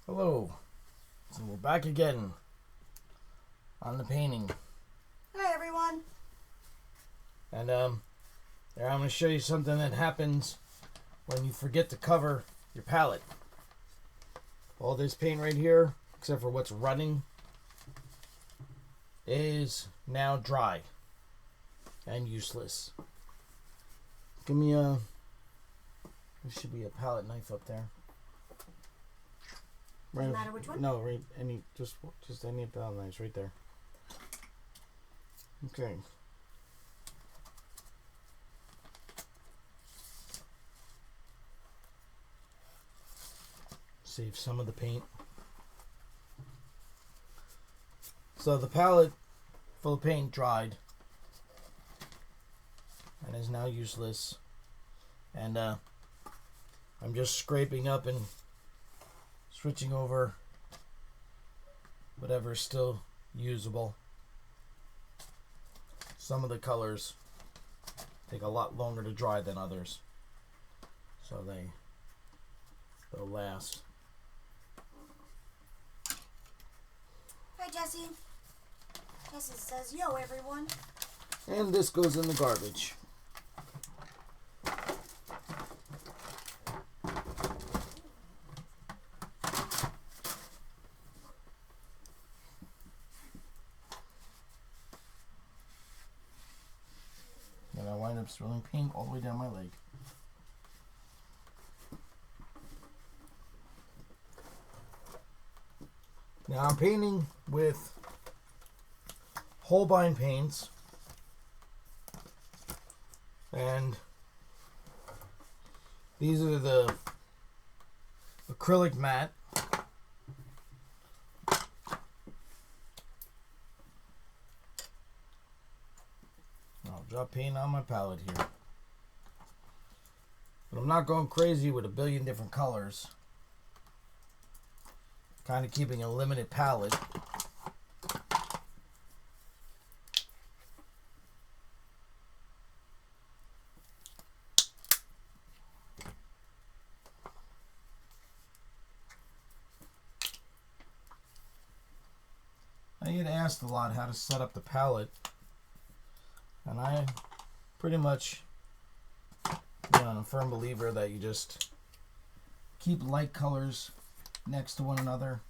Hello. So we're back again on the painting. Hi everyone. And I'm going to show you something that happens when you forget to cover your palette. All this paint right here, except for what's running, is now dry and useless. Give me there should be a palette knife up there. Doesn't matter which one? No, right, just any palette knives right there. Okay. Save some of the paint. So the palette full of paint dried and is now useless. And I'm just scraping up and switching over whatever is still usable. Some of the colors take a lot longer to dry than others, so they'll last. Hi Jesse. Jesse says, yo everyone. And this goes in the garbage. And I wind up spilling paint all the way down my leg. Now I'm painting with Holbein paints, and these are the acrylic matte. I'll drop paint on my palette here, but I'm not going crazy with a billion different colors. Kind of keeping a limited palette. I get asked a lot how to set up the palette, and I pretty much, I'm a firm believer that you just keep light colors next to one another.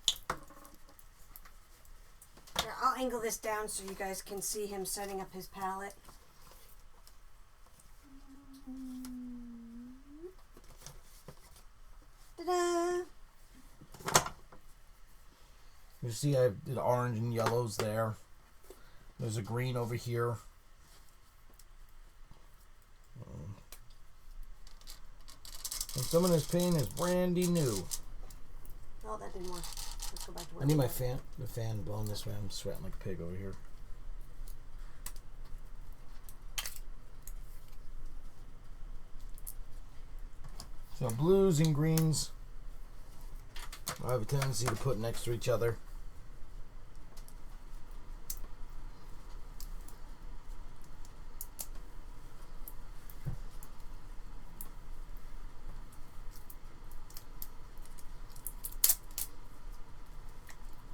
Here, I'll angle this down so you guys can see him setting up his palette. Ta-da! You see I did orange and yellows there. There's a green over here. And some of this paint is brandy new. Oh, that didn't work. Let's go back to I need my fan, the fan blowing this way. I'm sweating like a pig over here. So blues and greens, I have a tendency to put next to each other.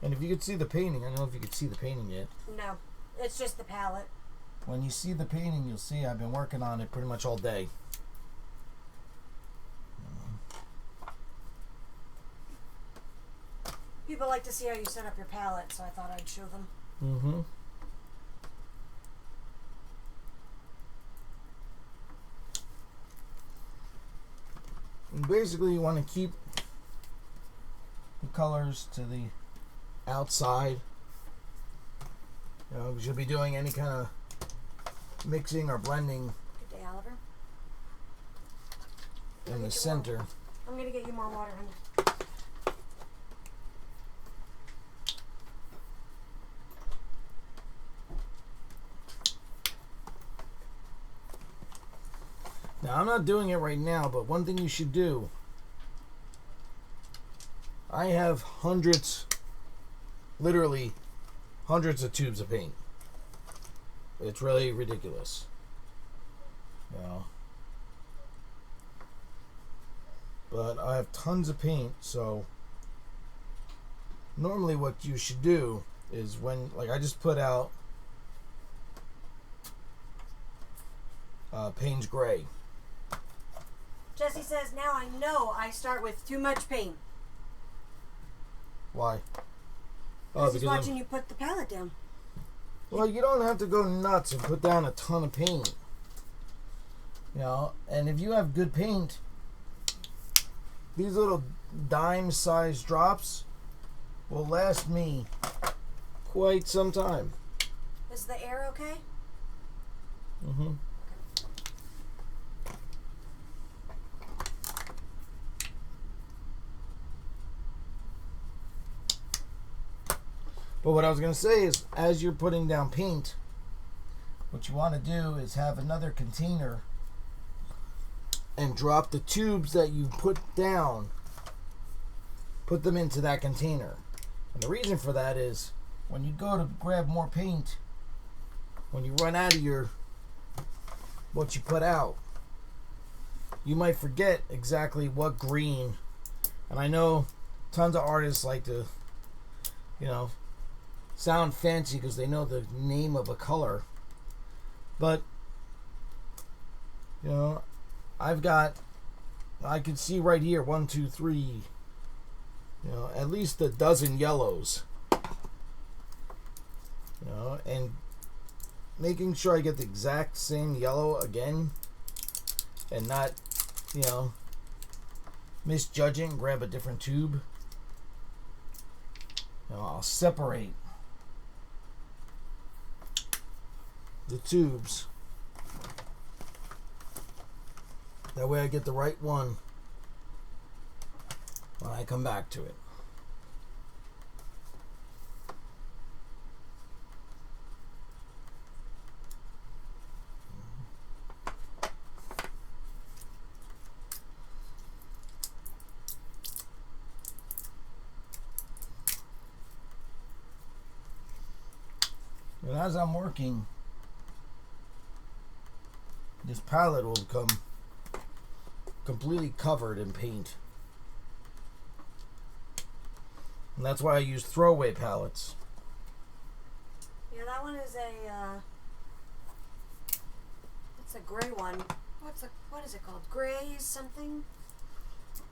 And if you could see the painting, I don't know if you could see the painting yet. No, it's just the palette. When you see the painting, you'll see I've been working on it pretty much all day. People like to see how you set up your palette, so I thought I'd show them. Mm-hmm. And basically, you want to keep the colors to the outside. Because you'll be doing any kind of mixing or blending Good day, Oliver. in the center. I'm going to get you more water, honey. Now, I'm not doing it right now, but one thing you should do, I have hundreds, literally hundreds of tubes of paint. It's really ridiculous. But I have tons of paint, so normally what you should do is when, like, I just put out Payne's Gray. Jesse says, now I know I start with too much paint. Why? Because he's watching you put the palette down. Well, you don't have to go nuts and put down a ton of paint. You know, and if you have good paint, these little dime-sized drops will last me quite some time. Is the air okay? Mm-hmm. But what I was going to say is, as you're putting down paint, what you want to do is have another container and drop the tubes that you put down, put them into that container. And the reason for that is, when you go to grab more paint, when you run out of what you put out, you might forget exactly what green. And I know tons of artists like to, you know, sound fancy because they know the name of a color. But, you know, I can see right here, 1, 2, 3, you know, at least a dozen yellows. You know, and making sure I get the exact same yellow again and not, you know, misjudging, grab a different tube. You know, I'll separate the tubes. That way I get the right one when I come back to it. And as I'm working, this palette will become completely covered in paint. And that's why I use throwaway palettes. Yeah, that one is it's a gray one. What is it called? Gray something?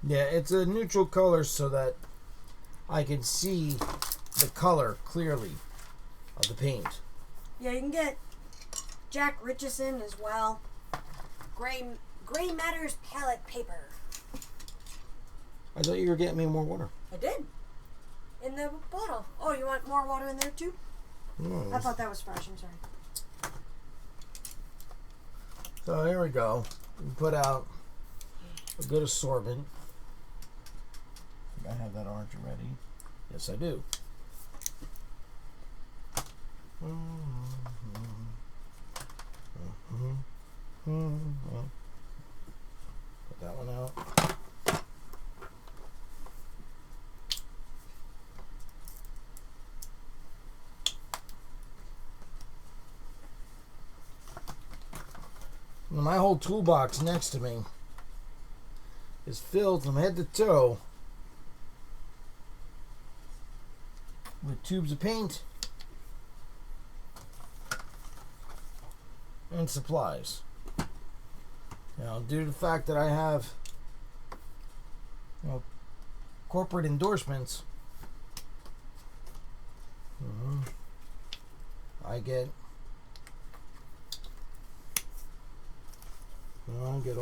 Yeah, it's a neutral color so that I can see the color clearly of the paint. Yeah, you can get Jack Richardson as well. Gray Matters palette paper. I thought you were getting me more water. I did. In the bottle. Oh, you want more water in there too? No, I thought that was fresh. I'm sorry. So here we go. We put out a good assortment. I think I have that orange already. Yes, I do. Put that one out. My whole toolbox next to me is filled from head to toe with tubes of paint and supplies. Now, due to the fact that I have, you know, corporate endorsements, I get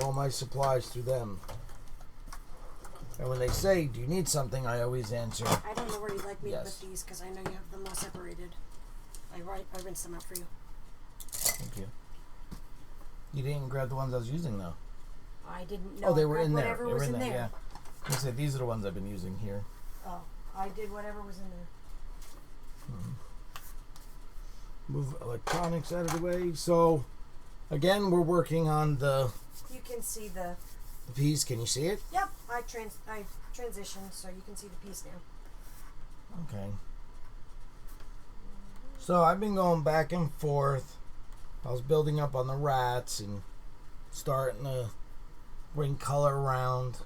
all my supplies through them. And when they say, do you need something, I always answer, I don't know where you'd like me yes. to put these because I know you have them all separated. I rinsed them out for you. Thank you. You didn't grab the ones I was using, though. I didn't know. Oh, they were in there. Whatever They were was in in there, there. yeah. I said, these are the ones I've been using here. Oh, I did whatever was in there. Move electronics out of the way. So, again, we're working on the You can see the piece. Can you see it? Yep, I transitioned so you can see the piece now. Okay. So I've been going back and forth. I was building up on the rats and starting to bring color around.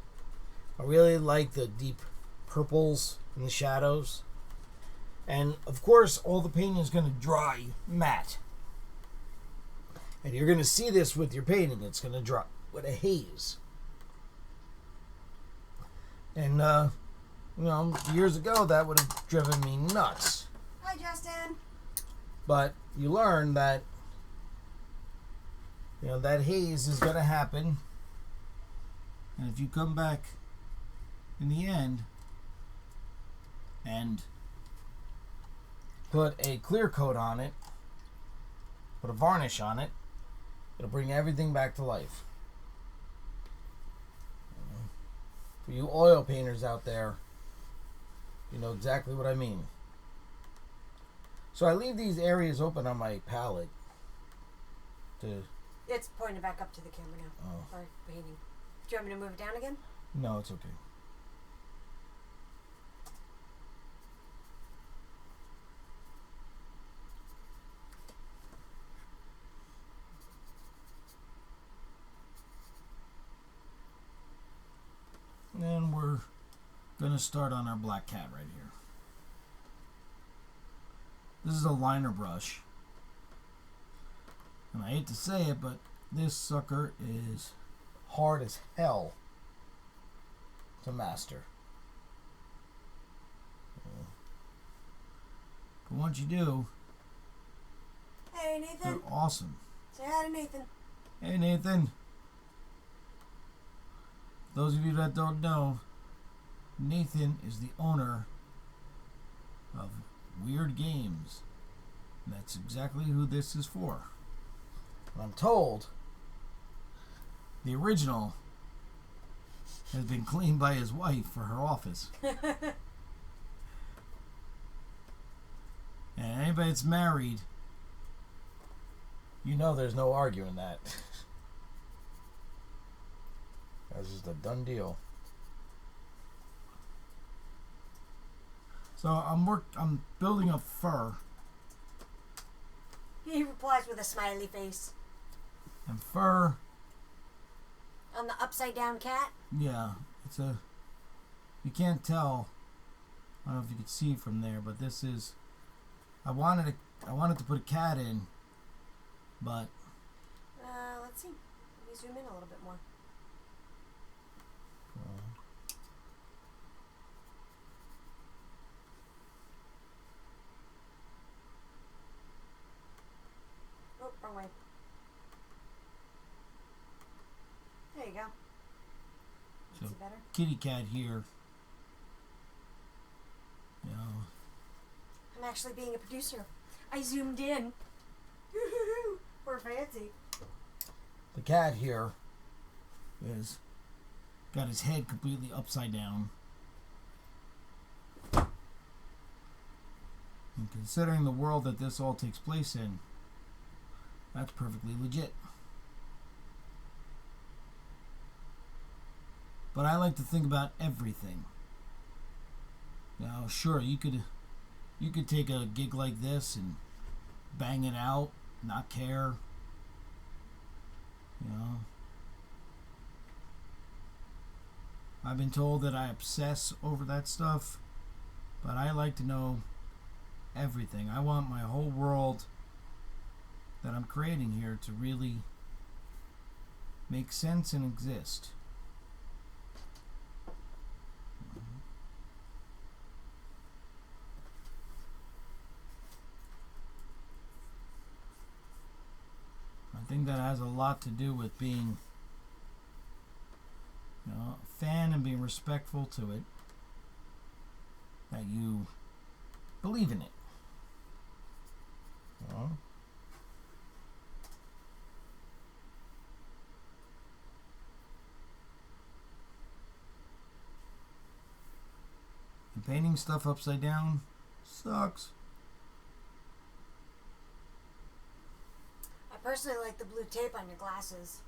I really like the deep purples and the shadows. And of course, all the painting is going to dry matte. And you're going to see this with your painting. It's going to dry with a haze. And, years ago, that would have driven me nuts. Hi, Justin. But you learn that, that haze is going to happen. And if you come back in the end and put a clear coat on it, put a varnish on it, it'll bring everything back to life. For you oil painters out there, you know exactly what I mean. So I leave these areas open on my palette to... It's pointing back up to the camera now. Oh. For painting. Do you want me to move it down again? No, it's okay. And we're going to start on our black cat right here. This is a liner brush. And I hate to say it, but this sucker is hard as hell to master. But once you do, Hey, Nathan. they're awesome. Say hi to Nathan. Hey, Nathan. Those of you that don't know, Nathan is the owner of Wyrd Games. And that's exactly who this is for. And I'm told the original has been cleaned by his wife for her office. And anybody that's married, you know there's no arguing that. That's just a done deal. So I'm building a fur. He replies with a smiley face. And fur, On the upside down cat? yeah, you can't tell. I don't know if you can see from there, but this is, I wanted to put a cat in, but Let's see. Let me zoom in a little bit more. Oh, wrong way. There you go. So- See better? kitty cat here. I'm actually being a producer. I zoomed in. We're fancy. The cat here is got his head completely upside down. And considering the world that this all takes place in, that's perfectly legit. But I like to think about everything. Now, sure, you could take a gig like this and bang it out, not care. I've been told that I obsess over that stuff, but I like to know everything. I want my whole world that I'm creating here to really make sense and exist. I think that has a lot to do with being, a fan and being respectful to it. That you believe in it. And painting stuff upside down sucks. I personally like the blue tape on your glasses.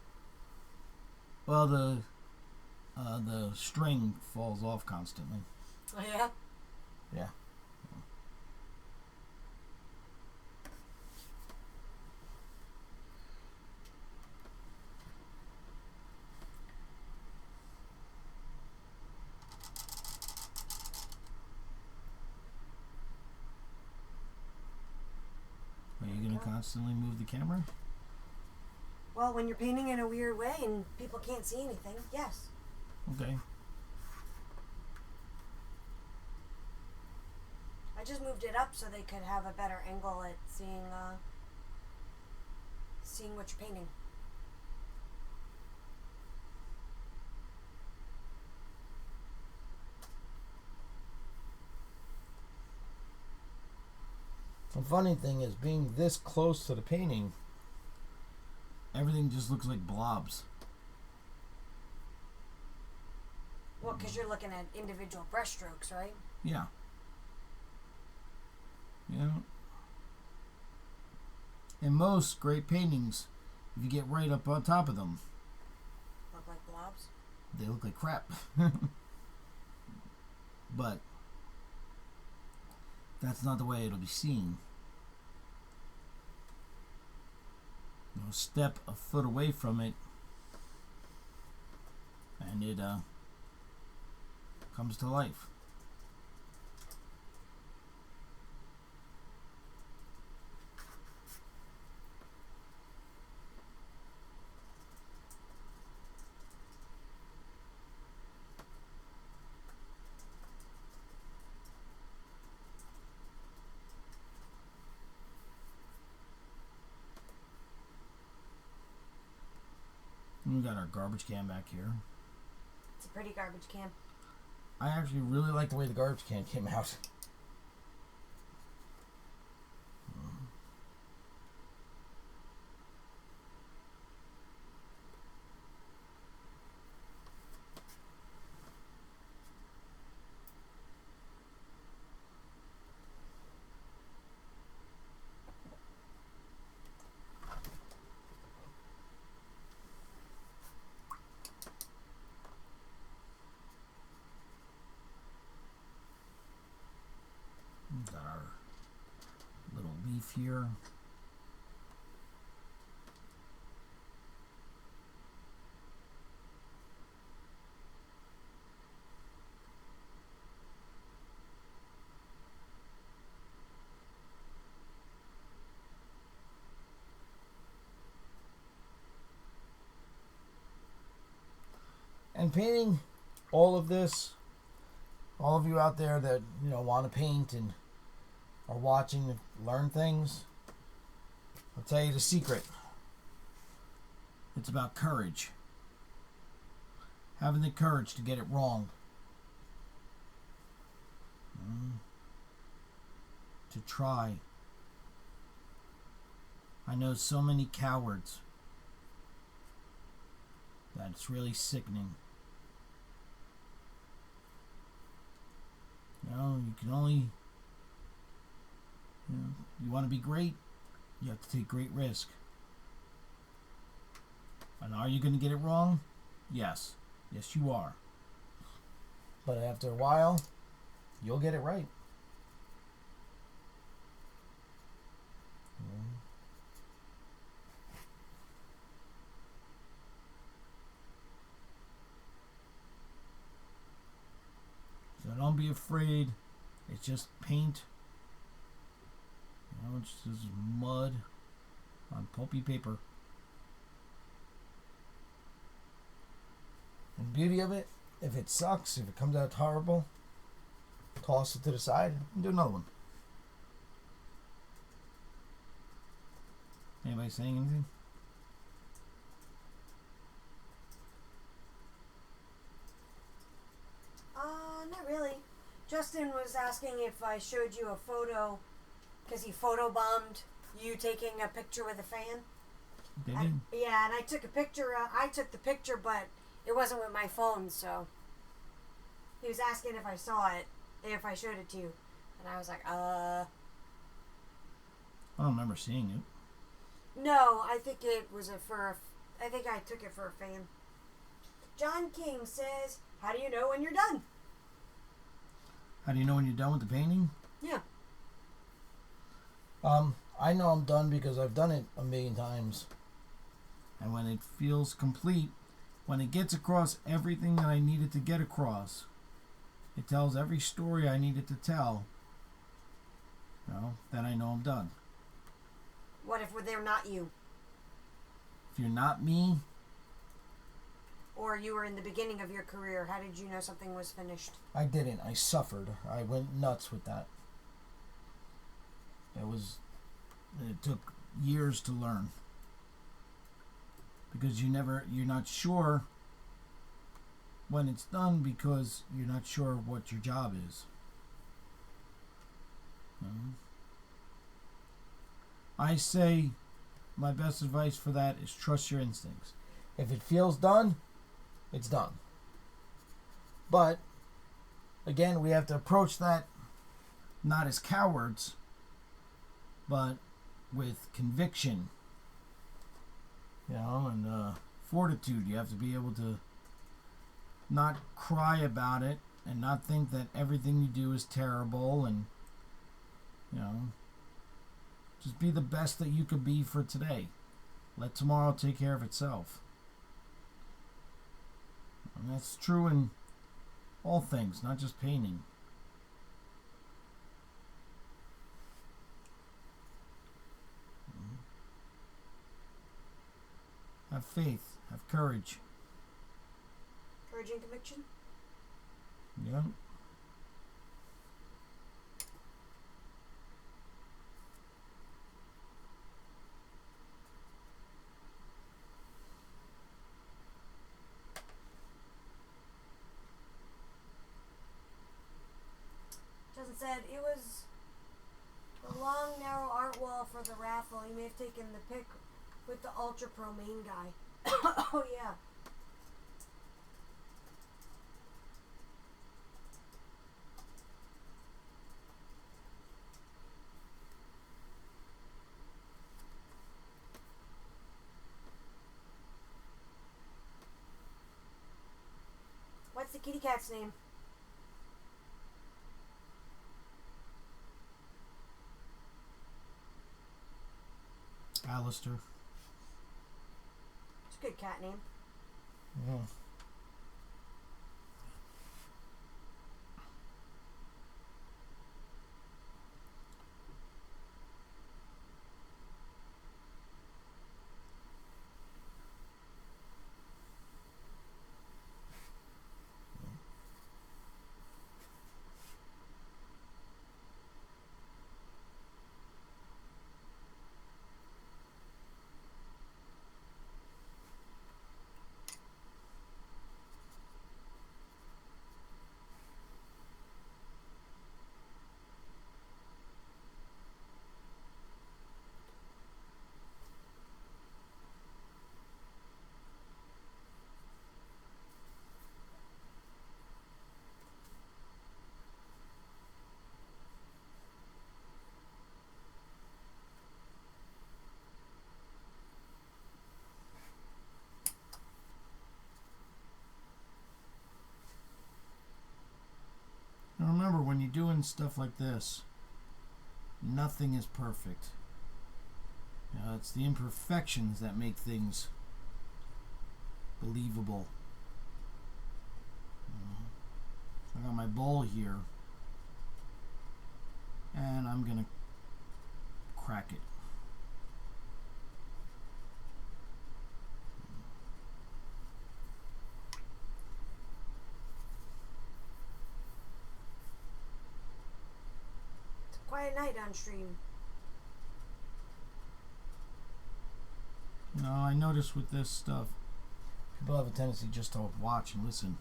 Well, the string falls off constantly. Oh, yeah? Yeah. you going to constantly move the camera? Well, when you're painting in a weird way and people can't see anything, yes. Okay. I just moved it up so they could have a better angle at seeing what you're painting. The funny thing is, being this close to the painting, everything just looks like blobs. Well, because you're looking at individual brushstrokes, right? Yeah. Yeah. In most great paintings, if you get right up on top of them, Look like blobs? they look like crap. But that's not the way it'll be seen. You know, step a foot away from it, and it comes to life. We got our garbage can back here. It's a pretty garbage can. I actually really like the way the garbage can came out. Got our little leaf here. And painting all of this, all of you out there that, you know, want to paint and are watching to learn things, I'll tell you the secret. It's about courage. Having the courage to get it wrong. To try. I know so many cowards that it's really sickening. You know, you can only... You want to be great, you have to take great risk. And are you going to get it wrong? Yes. Yes, you are. But after a while, you'll get it right. So don't be afraid. It's just paint. You know, it's just mud on pulpy paper. And the beauty of it, if it sucks, if it comes out horrible, toss it to the side and do another one. Anybody saying anything? Not really. Justin was asking if I showed you a photo, because he photobombed you taking a picture with a fan. Did he? Yeah, and I took a picture. I took the picture, but it wasn't with my phone, so he was asking if I saw it, if I showed it to you, and I was like, I don't remember seeing it. No, I think it was I think I took it for a fan. John King says, "How do you know when you're done?" How do you know when you're done with the painting? Yeah. I know I'm done because I've done it a million times. And when it feels complete, when it gets across everything that I needed to get across, it tells every story I needed to tell, you know, then I know I'm done. What if they're not you? If you're not me, or you were in the beginning of your career, how did you know something was finished? I didn't. I suffered. I went nuts with that. It took years to learn. Because you're not sure when it's done because you're not sure what your job is. I say my best advice for that is trust your instincts. If it feels done, it's done. But again, we have to approach that not as cowards, but with conviction, and fortitude. You have to be able to not cry about it and not think that everything you do is terrible, and just be the best that you could be for today. Let tomorrow take care of itself. And that's true in all things, not just painting. Have faith, have courage. Courage and conviction? Yeah. Justin said it was the long, narrow art wall for the raffle. You may have taken the pic with the Ultra Pro main guy. Oh, yeah. What's the kitty cat's name? Alistair. It's a good cat name. Yeah. Now remember, when you're doing stuff like this, nothing is perfect. It's the imperfections that make things believable. So I got my bowl here, and I'm gonna crack it. It's a quiet night on stream. I notice with this stuff, people have a tendency just to watch and listen.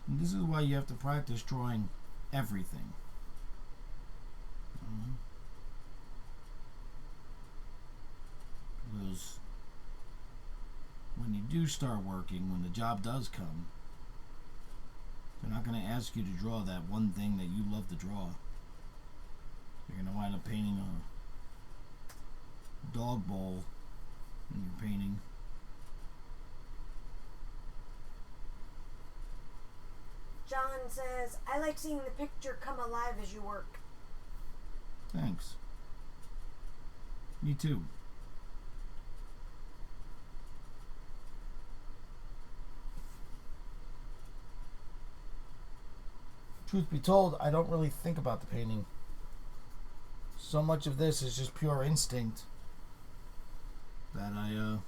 And this is why you have to practice drawing everything. Because when you do start working, when the job does come, They're not going to ask you to draw that one thing that you love to draw. You're going to wind up painting a dog bowl when you're painting. John says, I like seeing the picture come alive as you work. Thanks. Me too. Truth be told, I don't really think about the painting. So much of this is just pure instinct that I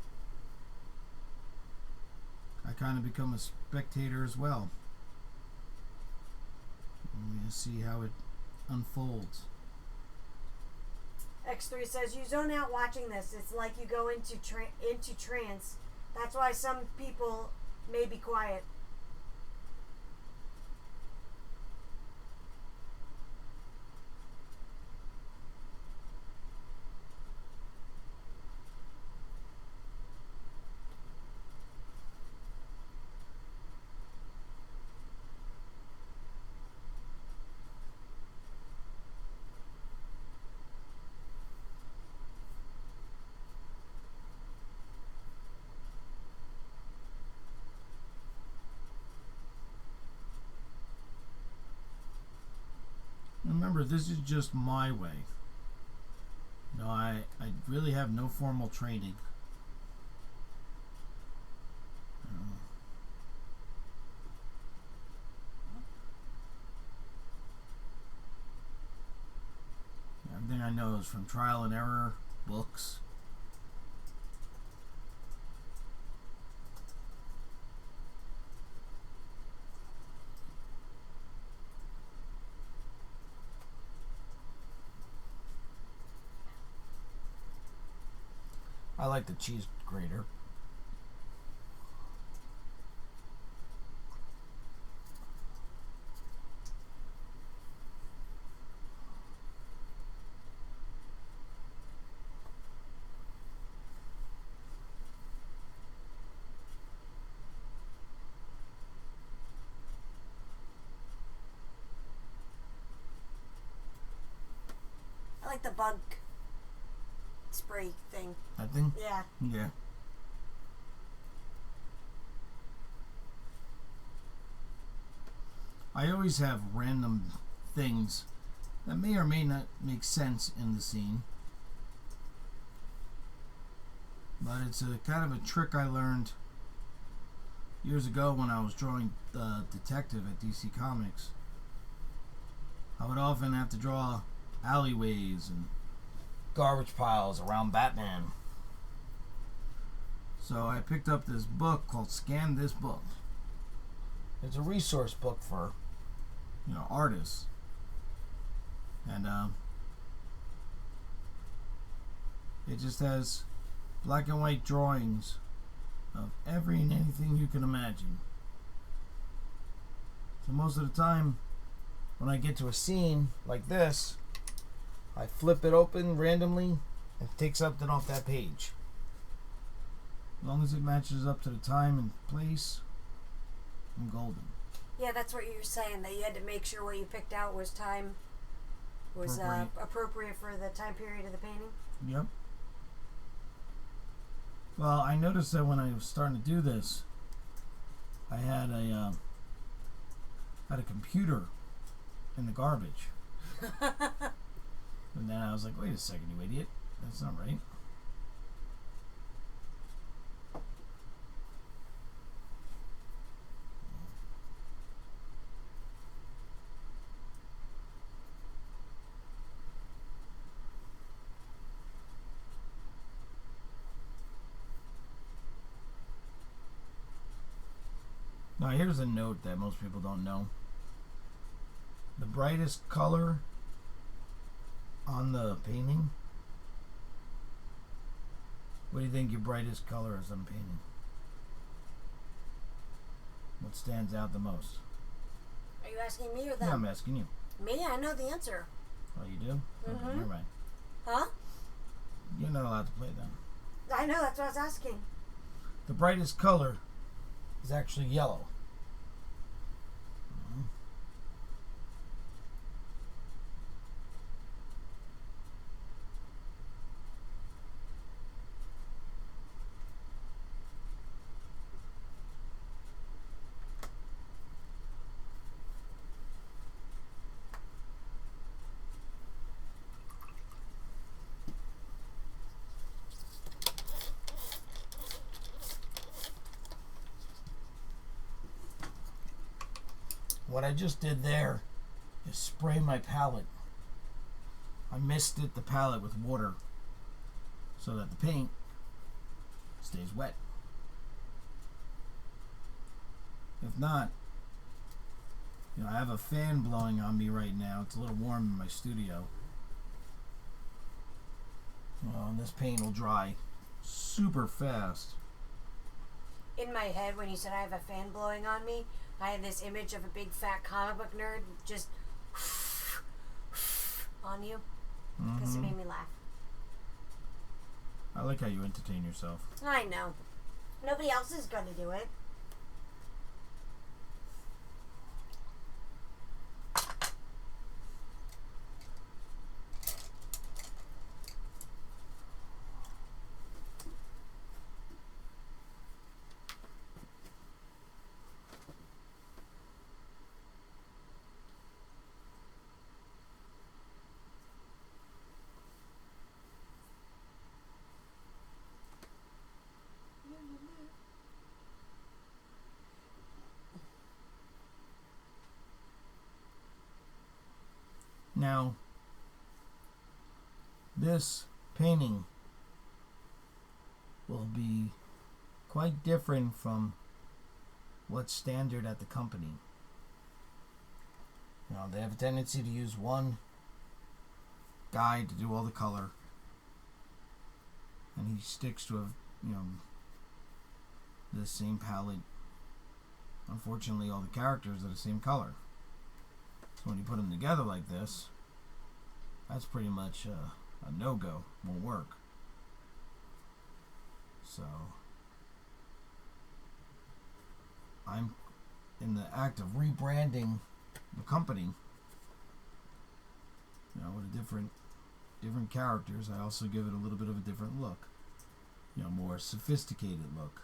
kind of become a spectator as well. I'm going to see how it unfolds. X3 says, you zone out watching this. It's like you go into trance. That's why some people may be quiet. Remember, this is just my way. No, I really have no formal training. Everything I know is from trial and error, books. I like the cheese grater. I like the bug spray thing. That thing? Yeah. Yeah. I always have random things that may or may not make sense in the scene. But it's a kind of a trick I learned years ago when I was drawing the detective at DC Comics. I would often have to draw alleyways and garbage piles around Batman. So I picked up this book called Scan This Book. It's a resource book for, artists. And it just has black and white drawings of every and anything you can imagine. So most of the time, when I get to a scene like this, I flip it open randomly and take something off that page. As long as it matches up to the time and place, I'm golden. Yeah, that's what you were saying, that you had to make sure what you picked out was appropriate for the time period of the painting. Yep. Well, I noticed that when I was starting to do this, I had a computer in the garbage. And then I was like, wait a second, you idiot. That's not right. Now here's a note that most people don't know. The brightest color on the painting. What do you think your brightest color is on painting? What stands out the most? Are you asking me or them? No, I'm asking you. Me? I know the answer. Oh, you do? Mm-hmm. Okay, never mind. Huh? You're not allowed to play then. I know, that's what I was asking. The brightest color is actually yellow. what I just did there is spray my palette. I misted the palette with water so that the paint stays wet. If not, I have a fan blowing on me right now. It's a little warm in my studio. And this paint will dry super fast. In my head, when you said I have a fan blowing on me, I had this image of a big fat comic book nerd just on you, because it made me laugh. I like how you entertain yourself. I know. Nobody else is going to do it. Now, this painting will be quite different from what's standard at the company. They have a tendency to use one guy to do all the color, and he sticks to the same palette. Unfortunately, all the characters are the same color. So when you put them together like this, that's pretty much a no-go. Won't work. So I'm in the act of rebranding the company. With different characters. I also give it a little bit of a different look. More sophisticated look.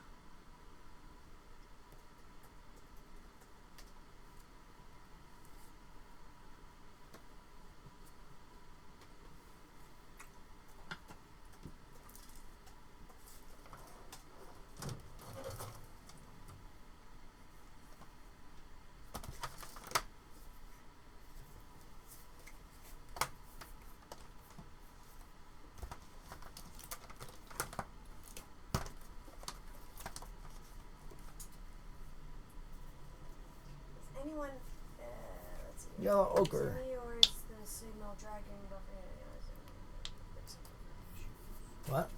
Anyone, let's see. Yellow ochre. Is it me or is the signal dragging buffer? What?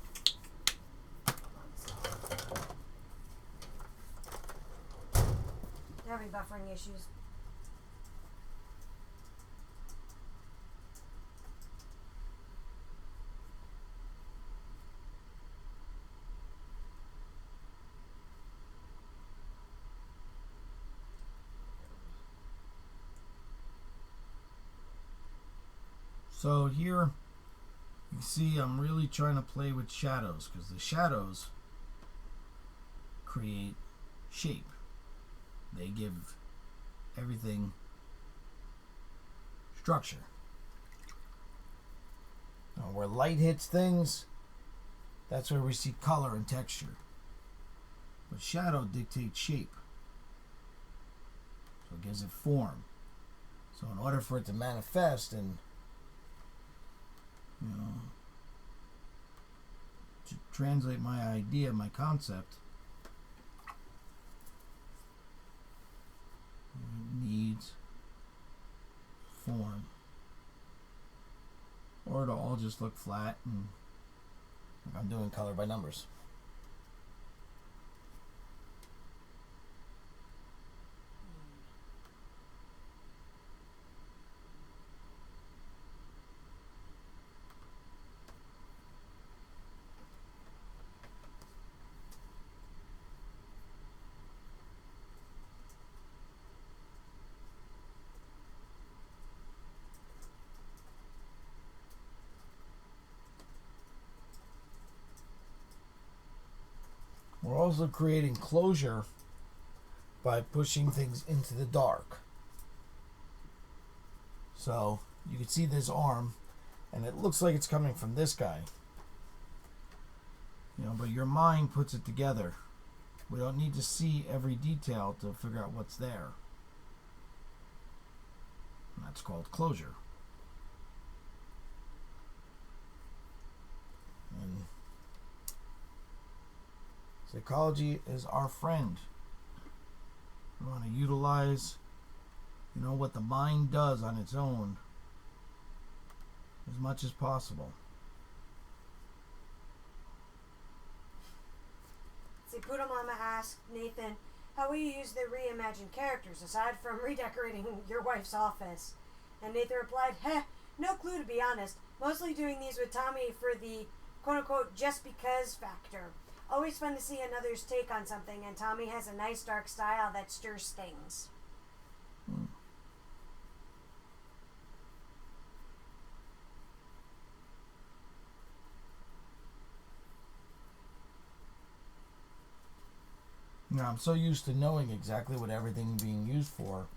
They're having buffering issues. So here you can see I'm really trying to play with shadows, because the shadows create shape. They give everything structure. Where light hits things, that's where we see color and texture. But shadow dictates shape. So it gives it form. So in order for it to manifest and to translate my idea, my concept, it needs form. Or it'll all just look flat and like I'm doing color by numbers. We're also creating closure by pushing things into the dark. So you can see this arm, and it looks like it's coming from this guy. But your mind puts it together. We don't need to see every detail to figure out what's there. That's called closure. And psychology is our friend. We want to utilize, what the mind does on its own as much as possible. See, Poodle Mama asked Nathan, how will you use the reimagined characters aside from redecorating your wife's office? And Nathan replied, no clue to be honest. Mostly doing these with Tommy for the quote-unquote just because factor. Always fun to see another's take on something, and Tommy has a nice dark style that stirs things. Now, I'm so used to knowing exactly what everything being used for,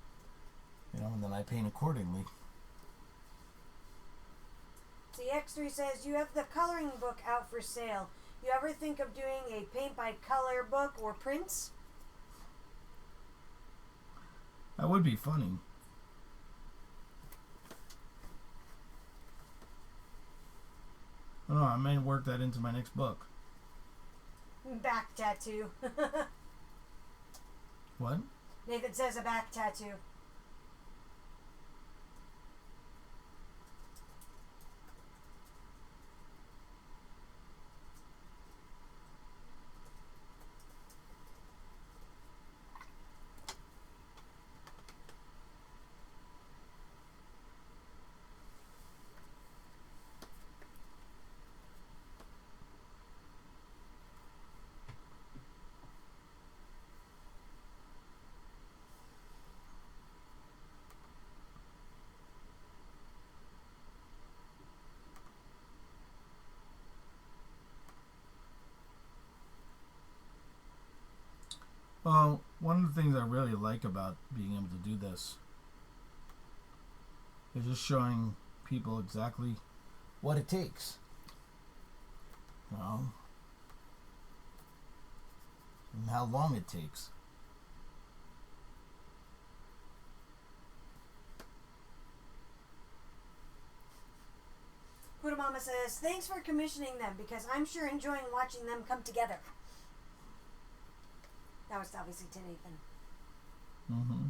and then I paint accordingly. CX3 says, you have the coloring book out for sale. You ever think of doing a paint by color book or prints? That would be funny. I don't know, I may work that into my next book. Back tattoo. What? Nathan says a back tattoo. Well, one of the things I really like about being able to do this is just showing people exactly what it takes. And how long it takes. Poodle Mama says, thanks for commissioning them because I'm sure enjoying watching them come together. That was obviously to Nathan. Mm-hmm.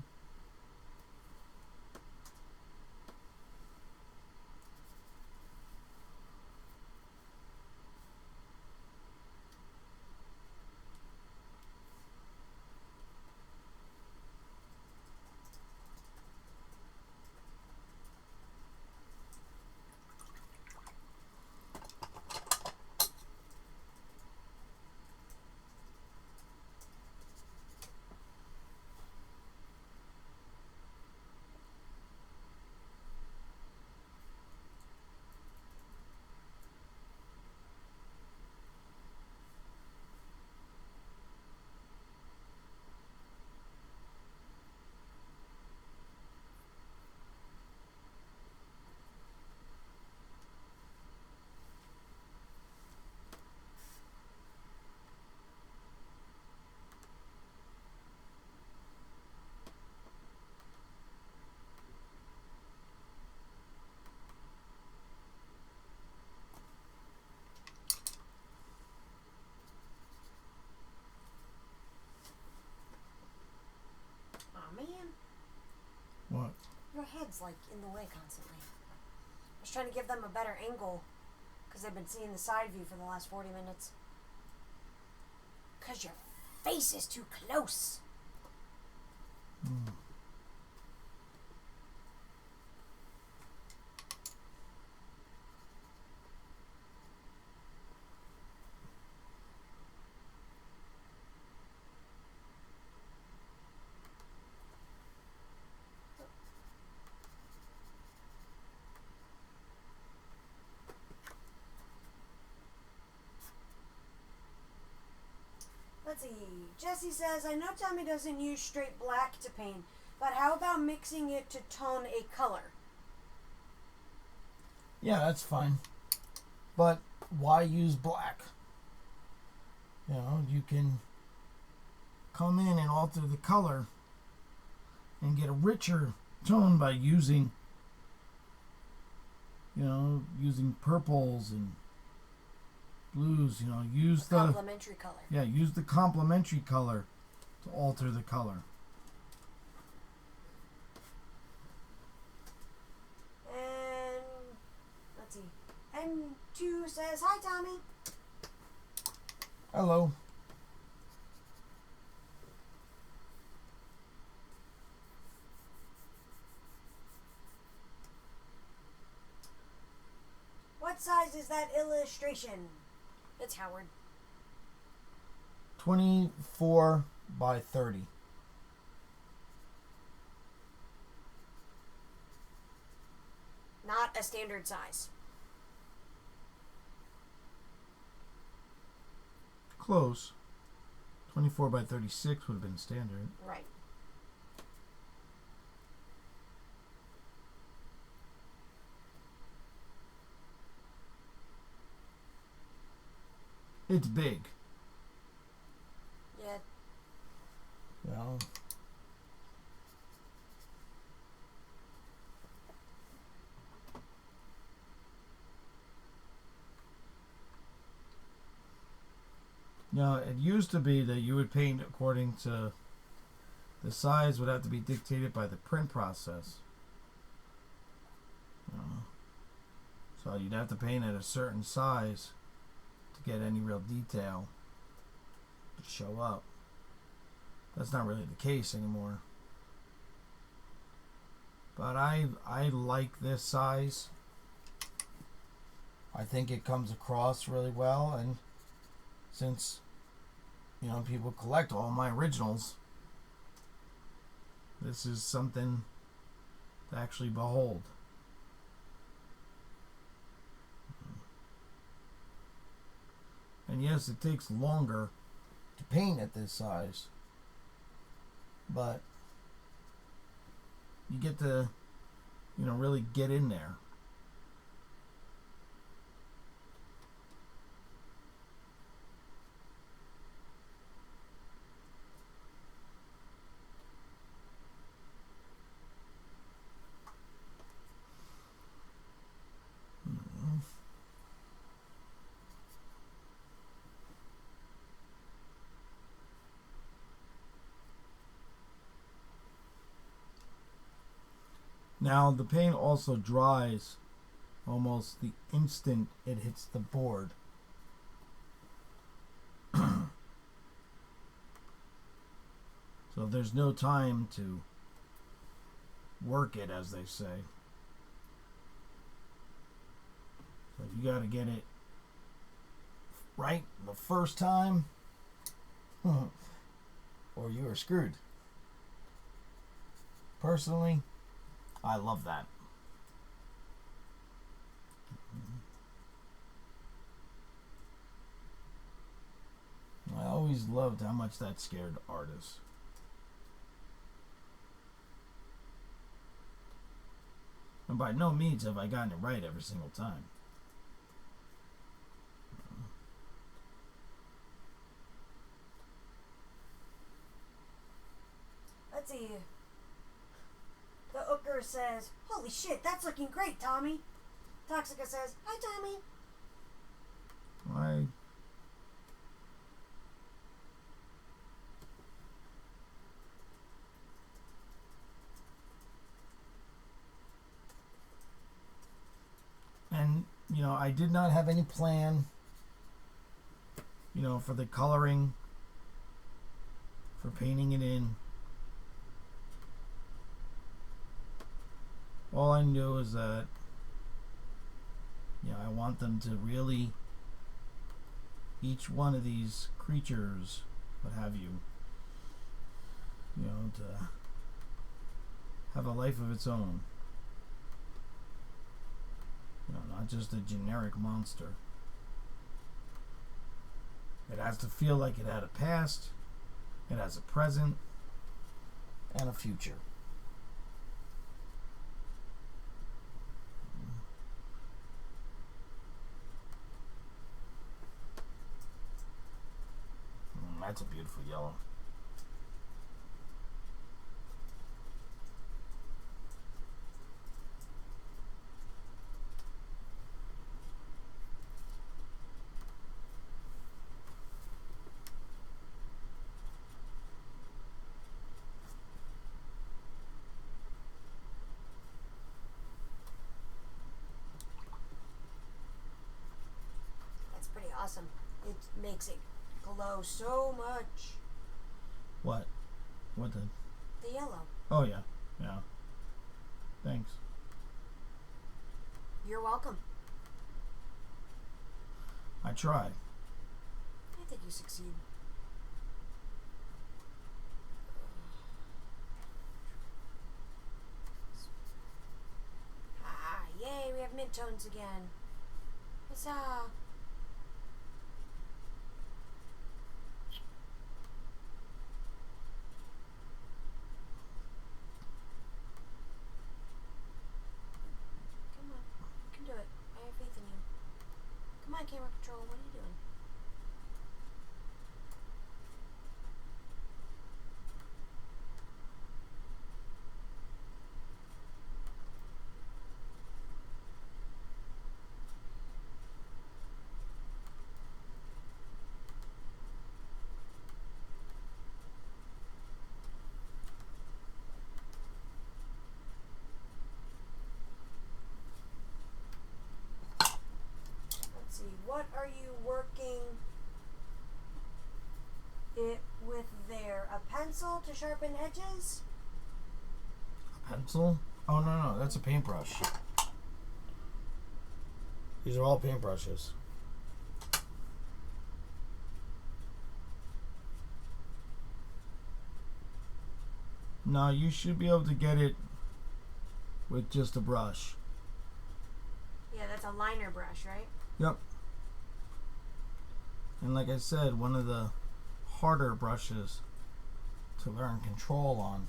Aw, man. What? Your head's like in the way constantly. I was trying to give them a better angle because they've been seeing the side view for the last 40 minutes. Because your face is too close. Let's see. Jesse says, I know Tommy doesn't use straight black to paint, but how about mixing it to tone a color? Yeah, that's fine. But why use black? You can come in and alter the color and get a richer tone by using you know, using purples and blues, you know, use the complementary color. Yeah, use the complementary color to alter the color. And let's see. M2 says, "Hi, Tommy." Hello. What size is that illustration? It's Howard. 24 by 30. Not a standard size. Close. 24 by 36 would have been standard. Right. It's big. Yeah. Well, no, it used to be that you would paint according to the size would have to be dictated by the print process. So you'd have to paint at a certain size to get any real detail to show up. That's not really the case anymore. But I like this size. I think it comes across really well, and since, you know, people collect all my originals, this is something to actually behold. And yes, it takes longer to paint at this size, but you get to, you know, really get in there. Now the paint also dries almost the instant it hits the board. So there's no time to work it, as they say. So you got to get it right the first time, or you are screwed. Personally, I love that. I always loved how much that scared artists. And by no means have I gotten it right every single time. Let's see. The Ooker says, "Holy shit, that's looking great, Tommy." Toxica says, "Hi, Tommy." Why? And, you know, I did not have any plan, you know, for the coloring, for painting it in. All I knew is that, you know, I want them to really, each one of these creatures, what have you, you know, to have a life of its own. You know, not just a generic monster. It has to feel like it had a past, it has a present, and a future. That's a beautiful yellow. makes it glow so much. What? What did? The yellow. Oh, yeah. Yeah. Thanks. You're welcome. I try. I think you succeed. Ah, yay, we have mid-tones again. Huzzah. Come on, you can do it. I have faith in you. Come on, camera control, what are you doing? Let's see, what are you working it with there? A pencil to sharpen edges? A pencil? Oh, no, that's a paintbrush. These are all paintbrushes. No, you should be able to get it with just a brush. Yeah, that's a liner brush, right? Yep. And like I said, one of the harder brushes to learn control on.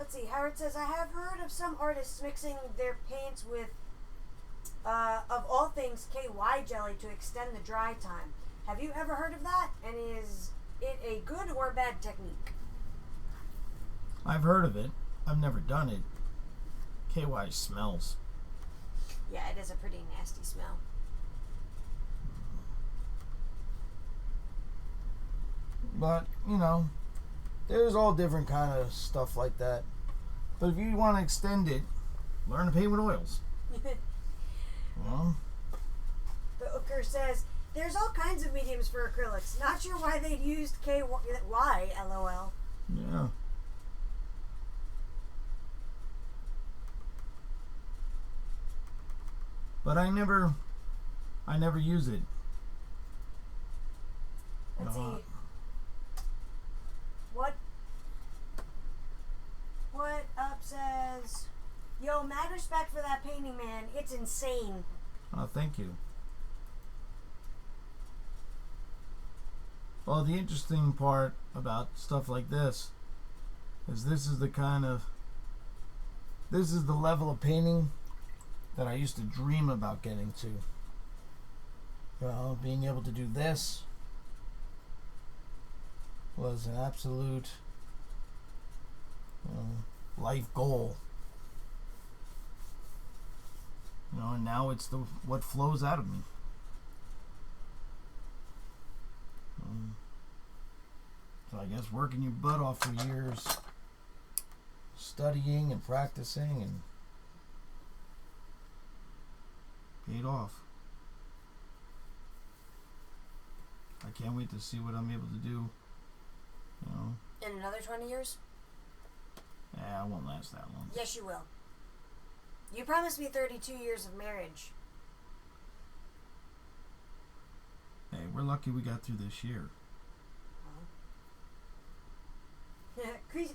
Let's see, Howard says, I have heard of some artists mixing their paints with, of all things, KY jelly to extend the dry time. Have you ever heard of that? And is it a good or bad technique? I've heard of it. I've never done it. KY smells. Yeah, it is a pretty nasty smell. But, there's all different kind of stuff like that. But if you want to extend it, learn to paint with oils. Well, The Ooker says, there's all kinds of mediums for acrylics. Not sure why they'd used KY, LOL. yeah. But I never use it. Let's see. What up says, yo, mad respect for that painting, man. It's insane. Oh, thank you. Well, the interesting part about stuff like this is this is the level of painting that I used to dream about getting to. Well, being able to do this was an absolute life goal. And now it's what flows out of me. So I guess working your butt off for years, studying and practicing, and paid off. I can't wait to see what I'm able to do. In another 20 years? Yeah, I won't last that long. Yes, you will. You promised me 32 years of marriage. Hey, we're lucky we got through this year. He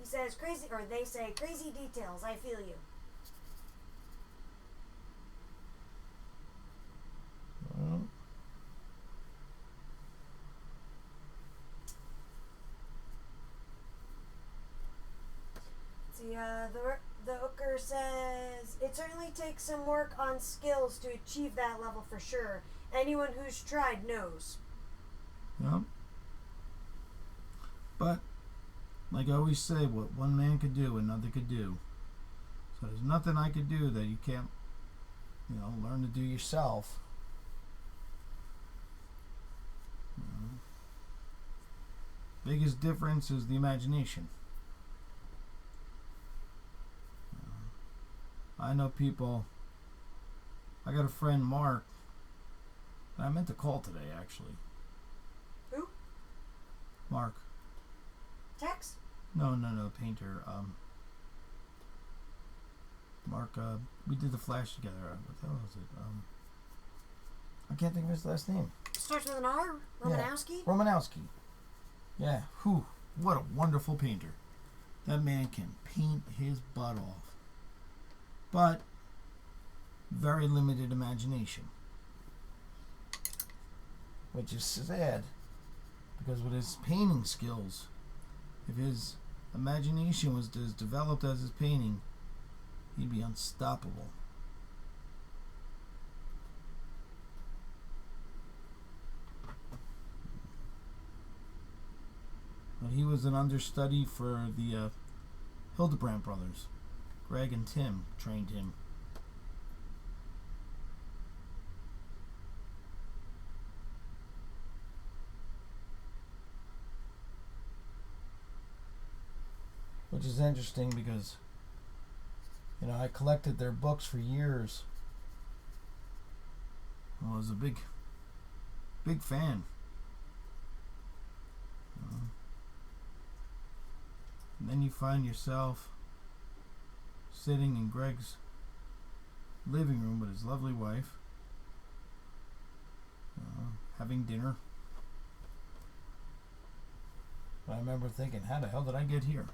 says crazy, or they say crazy details. I feel you. Well, See, the Ooker says it certainly takes some work on skills to achieve that level for sure. Anyone who's tried knows. Yep. But, like I always say, what one man could do, another could do. So there's nothing I could do that you can't, learn to do yourself. Biggest difference is the imagination. I know people. I got a friend, Mark, that I meant to call today, actually. Who? Mark. Tex? No, painter. Mark, we did the Flash together. What the hell is it? I can't think of his last name. Starts with an R? Romanowski? Yeah. Romanowski. Yeah, what a wonderful painter. That man can paint his butt off. But, very limited imagination. Which is sad. Because with his painting skills, if his imagination was as developed as his painting, he'd be unstoppable. But he was an understudy for the Hildebrandt brothers. Greg and Tim trained him. Which is interesting because, I collected their books for years. I was a big fan. And then you find yourself sitting in Greg's living room with his lovely wife, having dinner. I remember thinking, how the hell did I get here?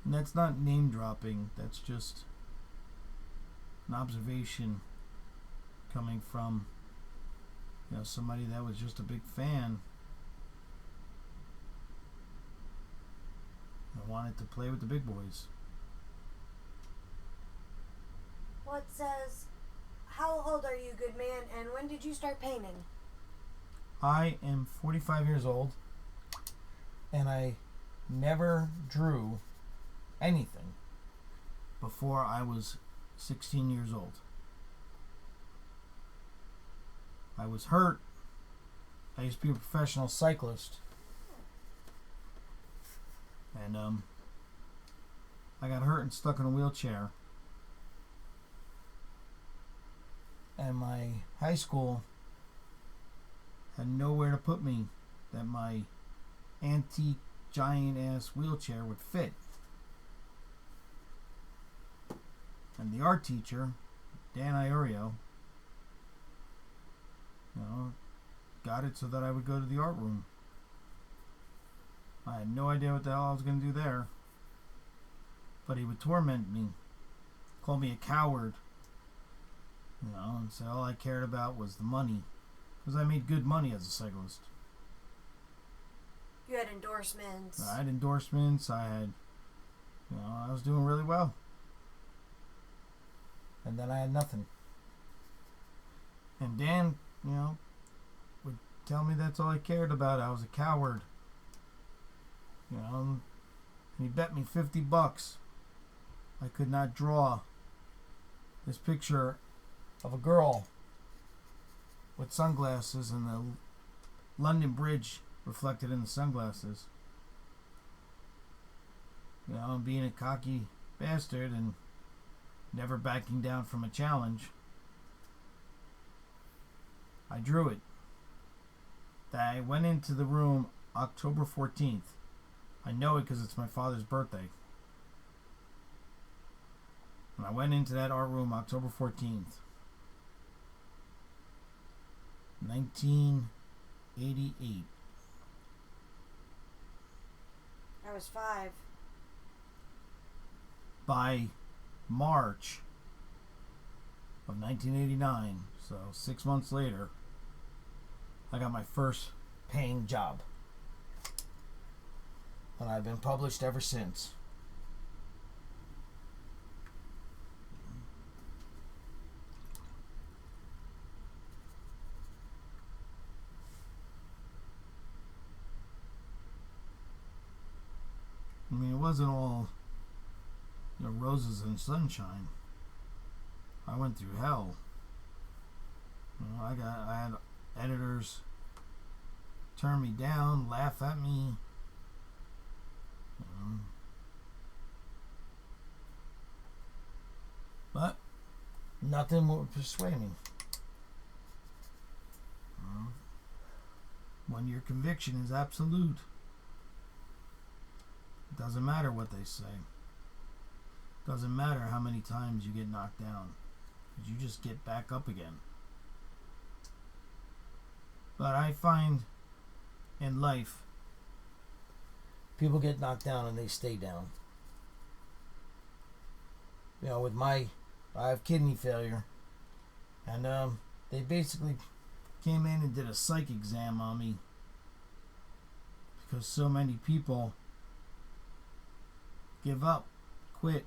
And that's not name dropping, that's just an observation coming from somebody that was just a big fan and wanted to play with the big boys. Well, it says, how old are you, good man, and when did you start painting? I am 45 years old, and I never drew anything before I was 16 years old. I was hurt. I used to be a professional cyclist, and I got hurt and stuck in a wheelchair, and my high school had nowhere to put me that my antique giant ass wheelchair would fit. And the art teacher, Dan Iorio, got it so that I would go to the art room. I had no idea what the hell I was going to do there. But he would torment me, call me a coward, and say all I cared about was the money. Because I made good money as a cyclist. You had endorsements. I had endorsements. I had, I was doing really well. And then I had nothing. And Dan, would tell me that's all I cared about. I was a coward. And he bet me $50 I could not draw this picture of a girl with sunglasses and the London Bridge reflected in the sunglasses. And being a cocky bastard and never backing down from a challenge, I drew it. I went into the room October 14th. I know it because it's my father's birthday. And I went into that art room October 14th, 1988. I was 5. By March of 1989, so 6 months later, I got my first paying job. And I've been published ever since. I mean, it wasn't all, roses and sunshine. I went through hell. I had editors turn me down, laugh at me. But nothing would persuade me. When your conviction is absolute, it doesn't matter what they say. It doesn't matter how many times you get knocked down, because you just get back up again. But I find in life, people get knocked down and they stay down. With I have kidney failure, and they basically came in and did a psych exam on me because so many people give up, quit.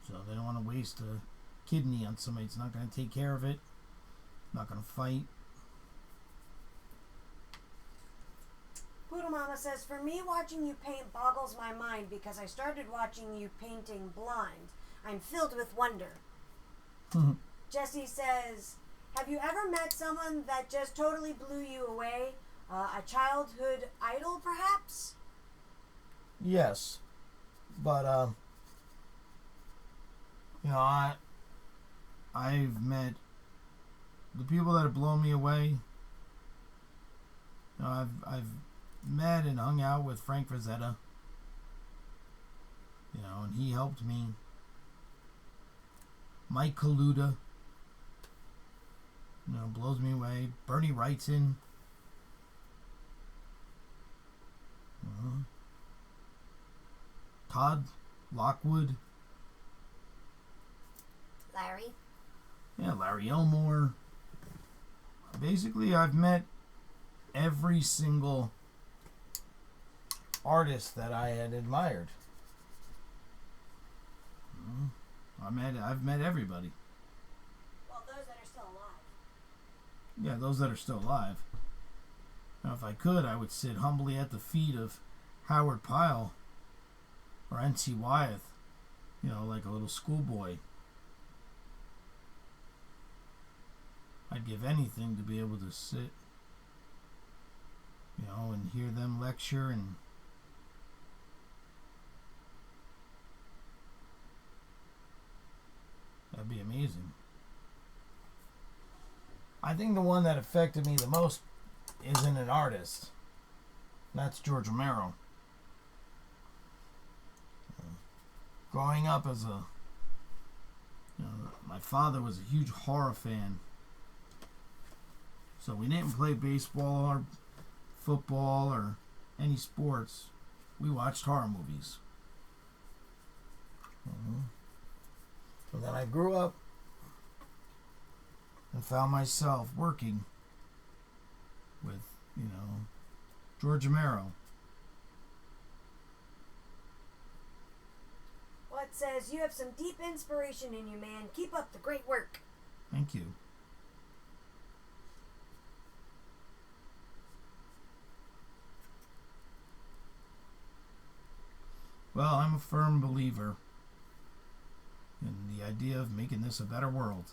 So they don't want to waste a kidney on somebody that's not going to take care of it, not going to fight. Poodle Mama says, for me, watching you paint boggles my mind because I started watching you painting blind. I'm filled with wonder. Jesse says, have you ever met someone that just totally blew you away? A childhood idol, perhaps? Yes. But, I've met the people that have blown me away. I've met and hung out with Frank Frazetta. And he helped me. Mike Kaluta, blows me away. Bernie Wrightson. Todd Lockwood. Larry. Yeah, Larry Elmore. Basically, I've met every single artist that I had admired. I've met everybody. Well, those that are still alive. Yeah, those that are still alive. Now, if I could, I would sit humbly at the feet of Howard Pyle or N.C. Wyeth, like a little schoolboy. I'd give anything to be able to sit, and hear them lecture and that'd be amazing. I think the one that affected me the most isn't an artist. That's George Romero. Growing up as my father was a huge horror fan. So we didn't play baseball or football or any sports. We watched horror movies. And then I grew up and found myself working with, George Romero. What says, you have some deep inspiration in you, man. Keep up the great work. Thank you. Well, I'm a firm believer in the idea of making this a better world.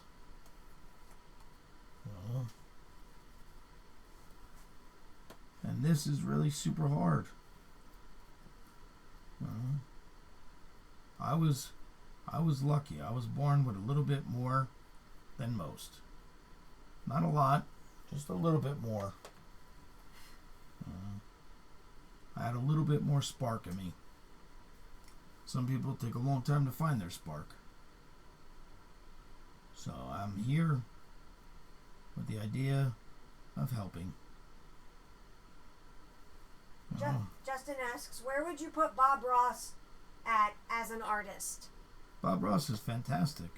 And this is really super hard. I was lucky. I was born with a little bit more than most. Not a lot, just a little bit more. I had a little bit more spark in me. Some people take a long time to find their spark. So I'm here with the idea of helping. Justin asks, where would you put Bob Ross at as an artist? Bob Ross is fantastic.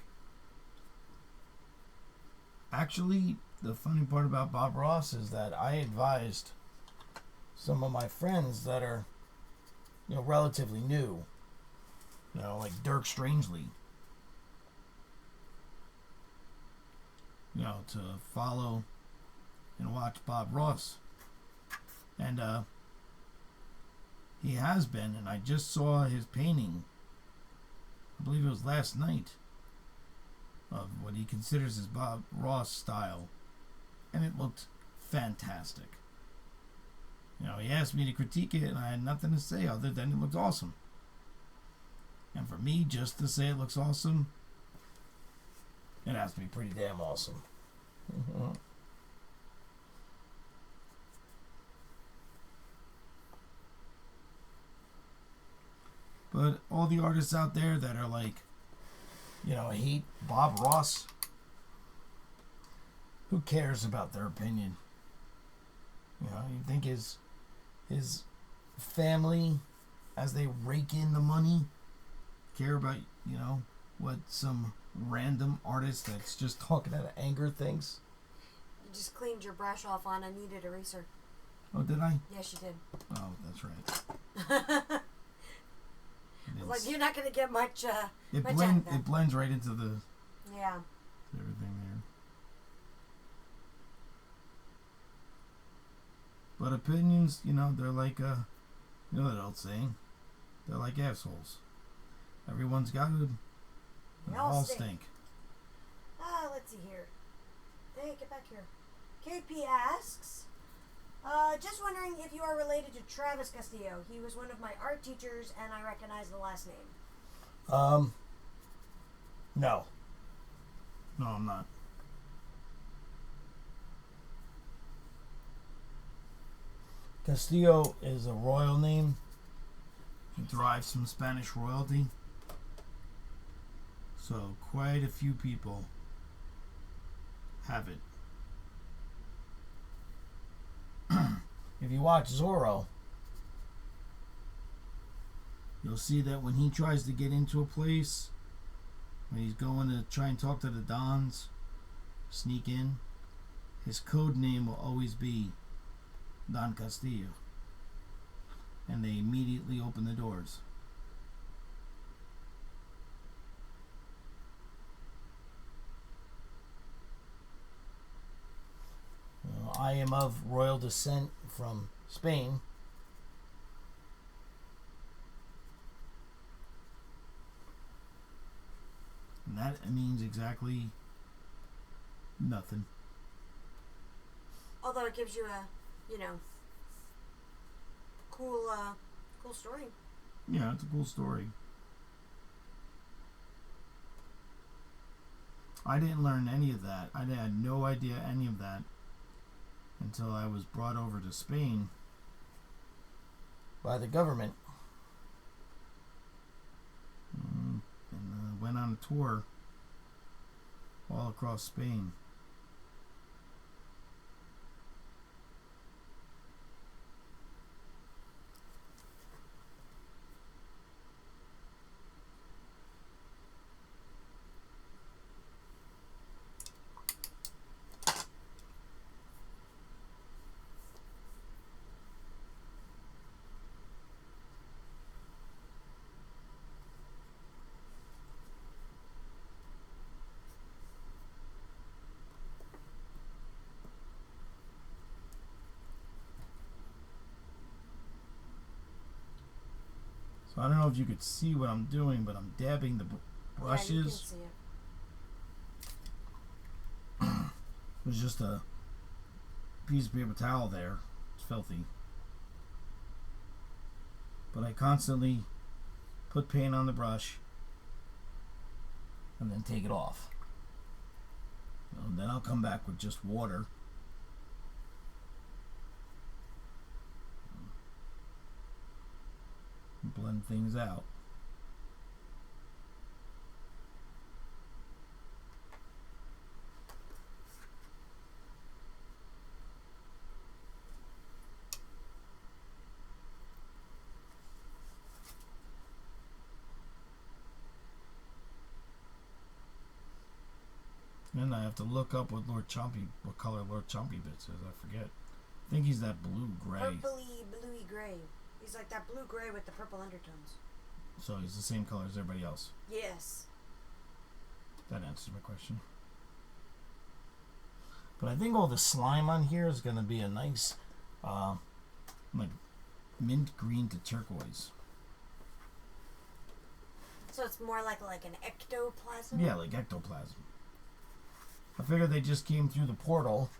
Actually, the funny part about Bob Ross is that I advised some of my friends that are, relatively new, like Dirk Strangely, to follow and watch Bob Ross. And he has been, and I just saw his painting, I believe it was last night, of what he considers his Bob Ross style, and it looked fantastic. He asked me to critique it, and I had nothing to say other than it looked awesome. And for me, just to say it looks awesome, it has to be pretty damn awesome. But all the artists out there that are like, hate Bob Ross, who cares about their opinion? You think his family, as they rake in the money, care about, what some random artist that's just talking out of anger thinks? You just cleaned your brush off on a kneaded eraser. Oh, did I? Yes, you did. Oh, that's right. Like, you're not going to get much, it blends right into the... Yeah. Everything there. But opinions, they're like, you know that old saying? They're like assholes. Everyone's got it. They all stink. Let's see here. Hey, get back here. KP asks, just wondering if you are related to Travis Castillo. He was one of my art teachers, and I recognize the last name. No. No, I'm not. Castillo is a royal name. It derives from Spanish royalty. So quite a few people have it. If you watch Zorro, you'll see that when he tries to get into a place, when he's going to try and talk to the Dons, sneak in, his code name will always be Don Castillo. And they immediately open the doors. I am of royal descent from Spain. And that means exactly nothing. Although it gives you a, cool story. Yeah, it's a cool story. I didn't learn any of that. I had no idea any of that until I was brought over to Spain by the government. And went on a tour all across Spain. So I don't know if you could see what I'm doing, but I'm dabbing the brushes. Yeah, you can see it. There's just a piece of paper towel there. It's filthy. But I constantly put paint on the brush and then take it off. And then I'll come back with just water. And blend things out. Then I have to look up what color Lord Chompy Bits is. I forget. I think he's that blue-gray. Purpley, bluey gray. He's like that blue-gray with the purple undertones. So he's the same color as everybody else. Yes. That answers my question. But I think all the slime on here is going to be a nice, like, mint green to turquoise. So it's more like an ectoplasm? Yeah, like ectoplasm. I figured they just came through the portal,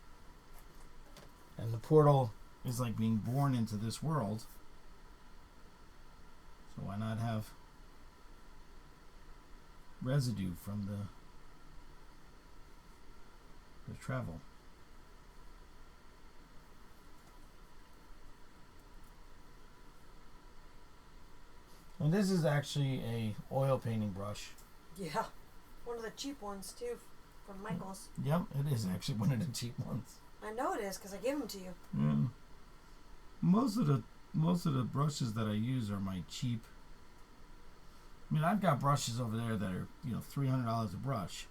and the portal is like being born into this world. So why not have residue from the travel? And this is actually a oil painting brush. Yeah. One of the cheap ones, too, from Michael's. Yep, it is actually one of the cheap ones. I know it is, because I gave them to you. Yeah. Most of the brushes that I use are my cheap. I mean, I've got brushes over there that are, $300 a brush.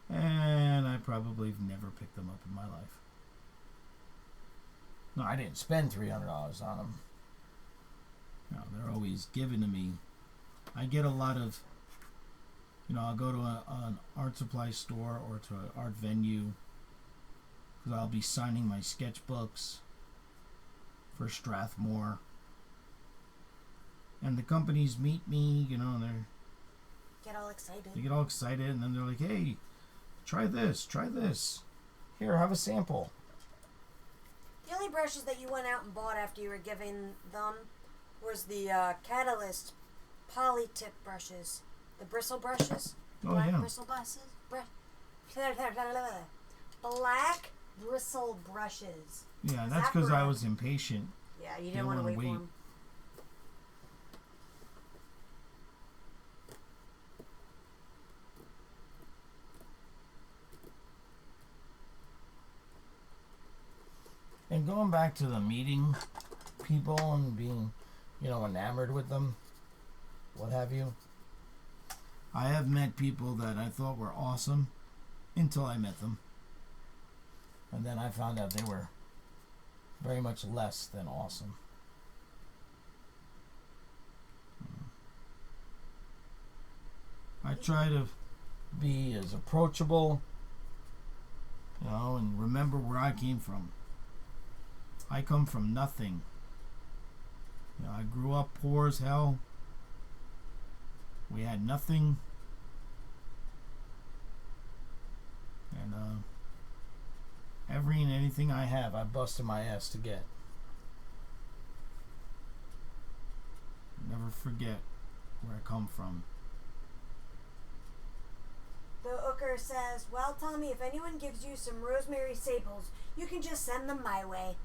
And I probably have never picked them up in my life. No, I didn't spend $300 on them. No, they're always given to me. I get a lot of, I'll go to an art supply store or to an art venue because I'll be signing my sketchbooks for Strathmore. And the companies meet me, and they get all excited. They get all excited, and then they're like, hey, try this. Here, have a sample. The only brushes that you went out and bought after you were giving them was the Catalyst poly tip brushes. The bristle brushes. Black bristle brushes. Black bristle brushes. Yeah, that's because I was impatient. Yeah, you didn't want to wait for them. And going back to the meeting people and being, enamored with them, what have you. I have met people that I thought were awesome until I met them. And then I found out they were very much less than awesome. I try to be as approachable, and remember where I came from. I come from nothing. I grew up poor as hell. We had nothing. And every and anything I have, I busted my ass to get. Never forget where I come from. The Ooker says, well, Tommy, if anyone gives you some rosemary sables, you can just send them my way.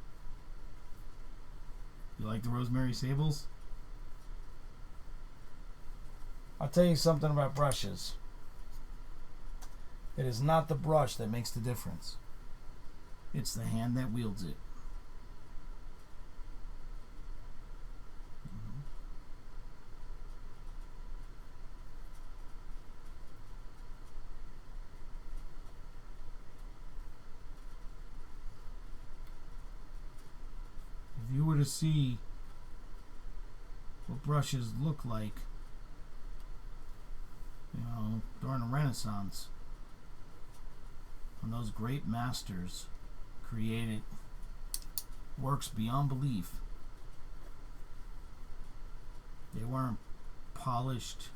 You like the rosemary sables? I'll tell you something about brushes. It is not the brush that makes the difference. It's the hand that wields it. If you were to see what brushes look like, during the Renaissance, when those great masters created works beyond belief, they weren't polished,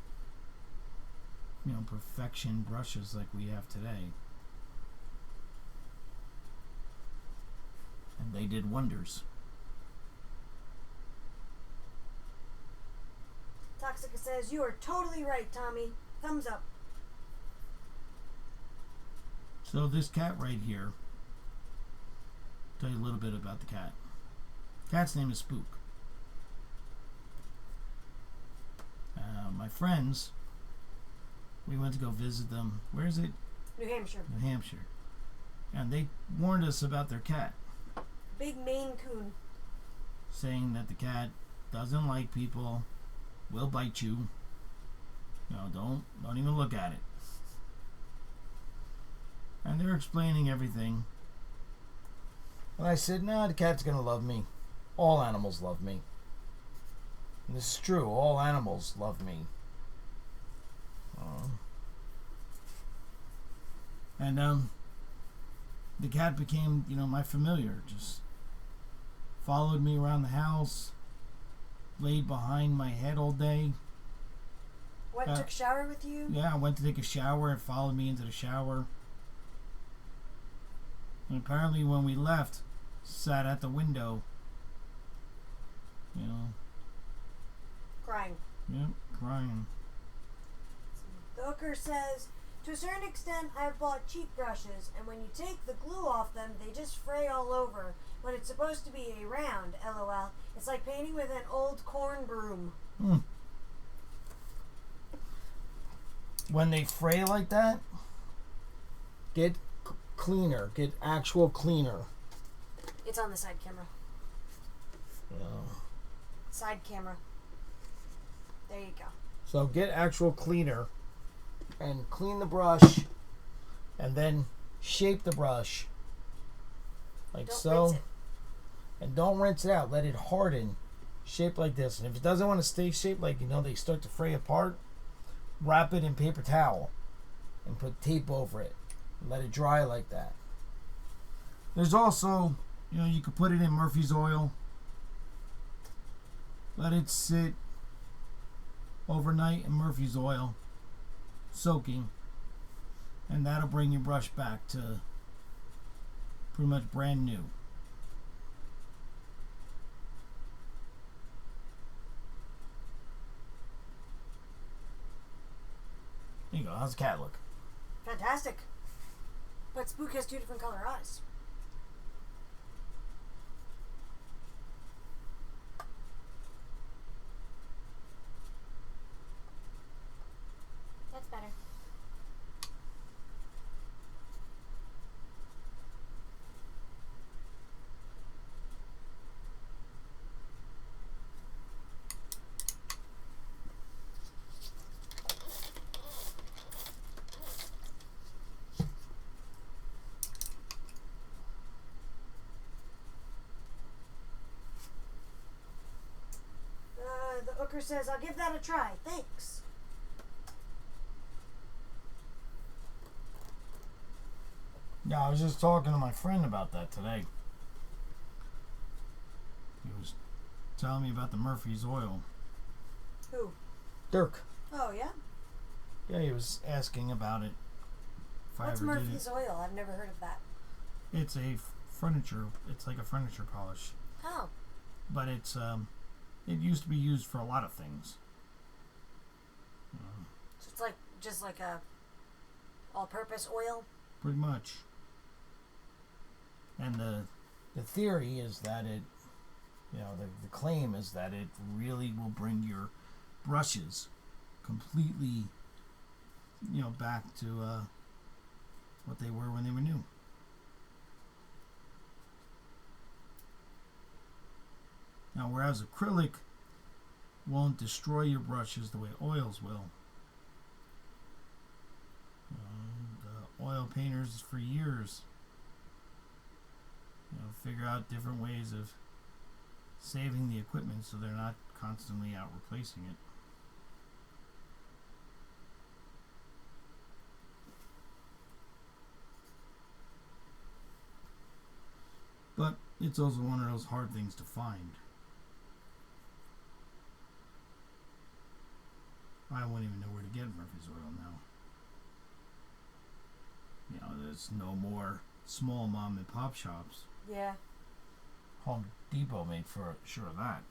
perfection brushes like we have today. And they did wonders. Toxica says, you are totally right, Tommy. Thumbs up. So this cat right here, tell you a little bit about the cat. Cat's name is Spook. My friends, we went to go visit them. Where is it? New Hampshire. New Hampshire. And they warned us about their cat. Big Maine Coon. Saying that the cat doesn't like people, will bite you. Don't even look at it. And they're explaining everything. And I said, no, the cat's going to love me. All animals love me. And this is true. All animals love me. And the cat became, my familiar. Just followed me around the house. Laid behind my head all day. Took a shower with you? Yeah, I went to take a shower and followed me into the shower. And apparently when we left, sat at the window. Crying. Yep, crying. The hooker says, to a certain extent, I've bought cheap brushes, and when you take the glue off them, they just fray all over. When it's supposed to be a round, LOL. It's like painting with an old corn broom. When they fray like that, get cleaner. Get actual cleaner. It's on the side camera. Yeah. Side camera. There you go. So get actual cleaner and clean the brush and then shape the brush like so. Rinse it. And don't rinse it out. Let it harden. Shape like this. And if it doesn't want to stay shaped like, they start to fray apart, wrap it in paper towel and put tape over it. Let it dry like that. There's also, you could put it in Murphy's oil. Let it sit overnight in Murphy's oil, soaking. And that'll bring your brush back to pretty much brand new. There you go. How's the cat look? Fantastic. But Spook has 2 different color eyes. That's better. The hooker says, I'll give that a try. Thanks. Yeah, I was just talking to my friend about that today. He was telling me about the Murphy's oil. Who? Dirk. Oh, yeah? Yeah, he was asking about it. What's Murphy's oil? I've never heard of that. It's a furniture. It's like a furniture polish. Oh. But it's it used to be used for a lot of things. So it's like just like a all-purpose oil? Pretty much. And the theory is that it, the claim is that it really will bring your brushes completely, back to what they were when they were new. Now, whereas acrylic won't destroy your brushes the way oils will, the oil painters for years, figure out different ways of saving the equipment so they're not constantly out replacing it. But it's also one of those hard things to find. I wouldn't even know where to get Murphy's oil now. There's no more small mom and pop shops. Yeah. Home Depot made for sure of that.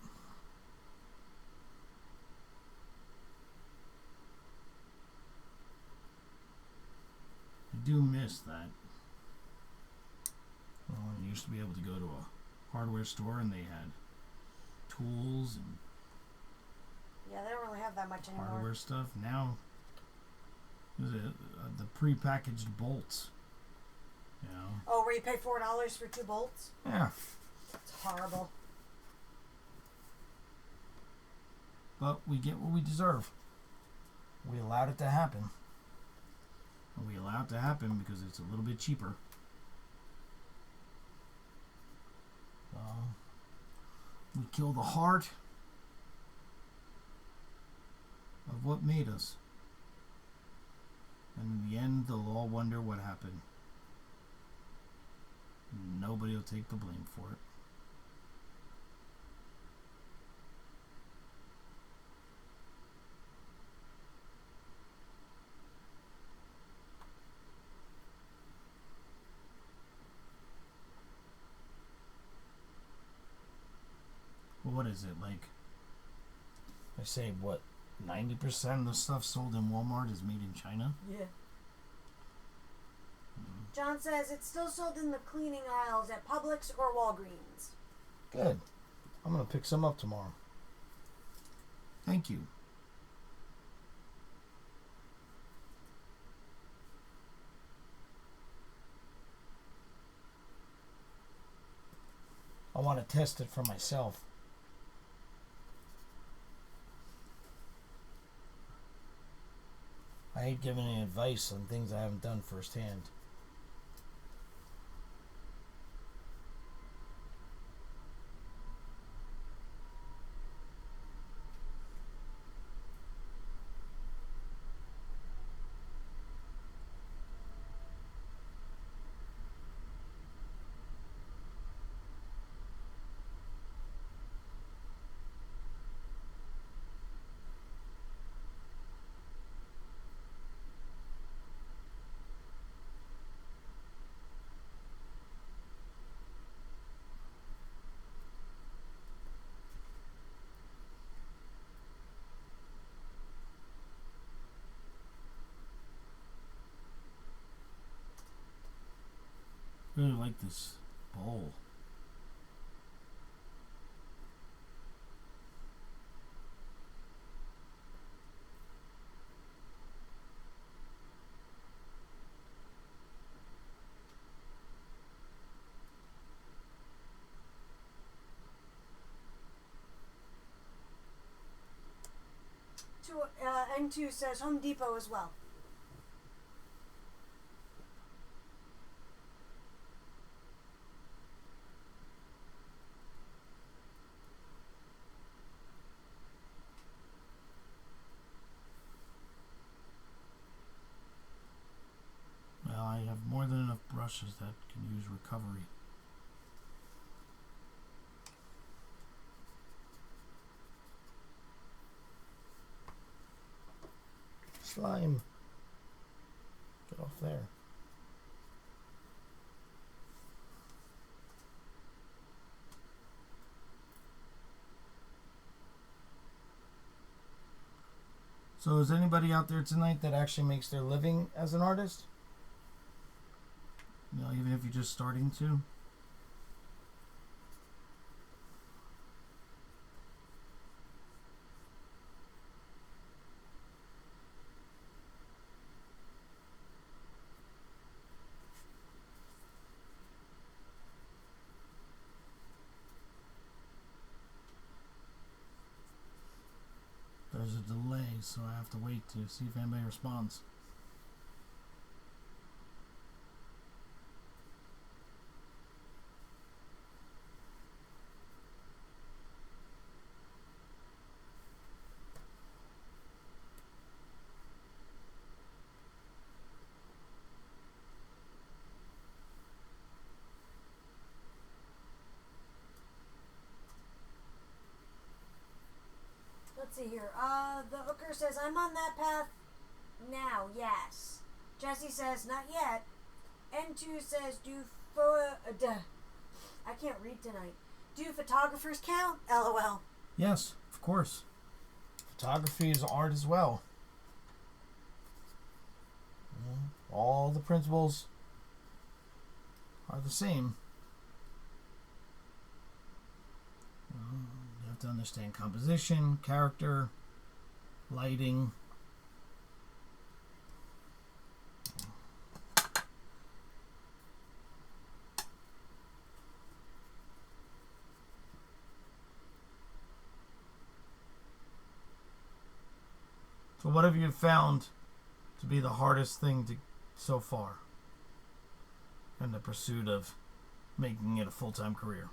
I do miss that. Well, I used to be able to go to a hardware store and they had tools and Yeah, they don't really have that much anymore. hardware stuff. Now, the pre-packaged bolts. Oh, where you pay $4 for 2 bolts? Yeah. It's horrible. But we get what we deserve. We allowed it to happen. And we allow it to happen because it's a little bit cheaper. We kill the heart of what made us. And in the end, they'll all wonder what happened. Nobody will take the blame for it. Well, what is it, like, I say, what, 90% of the stuff sold in Walmart is made in China? Yeah. John says it's still sold in the cleaning aisles at Publix or Walgreens. Good. I'm going to pick some up tomorrow. Thank you. I want to test it for myself. I hate giving any advice on things I haven't done firsthand. Really like this bowl. N2 says Home Depot as well. Well, I have more than enough brushes that can use recovery. Slime. Get off there. So is anybody out there tonight that actually makes their living as an artist? You know, even if you're just starting to? There's a delay, so I have to wait to see if anybody responds. Let's see here. The hooker says, I'm on that path now, yes. Jesse says, not yet. N2 says, I can't read tonight. Do photographers count? LOL. Yes, of course. Photography is art as well. All the principles are the same. You have to understand composition, character, lighting. So what have you found to be the hardest thing so far in the pursuit of making it a full-time career?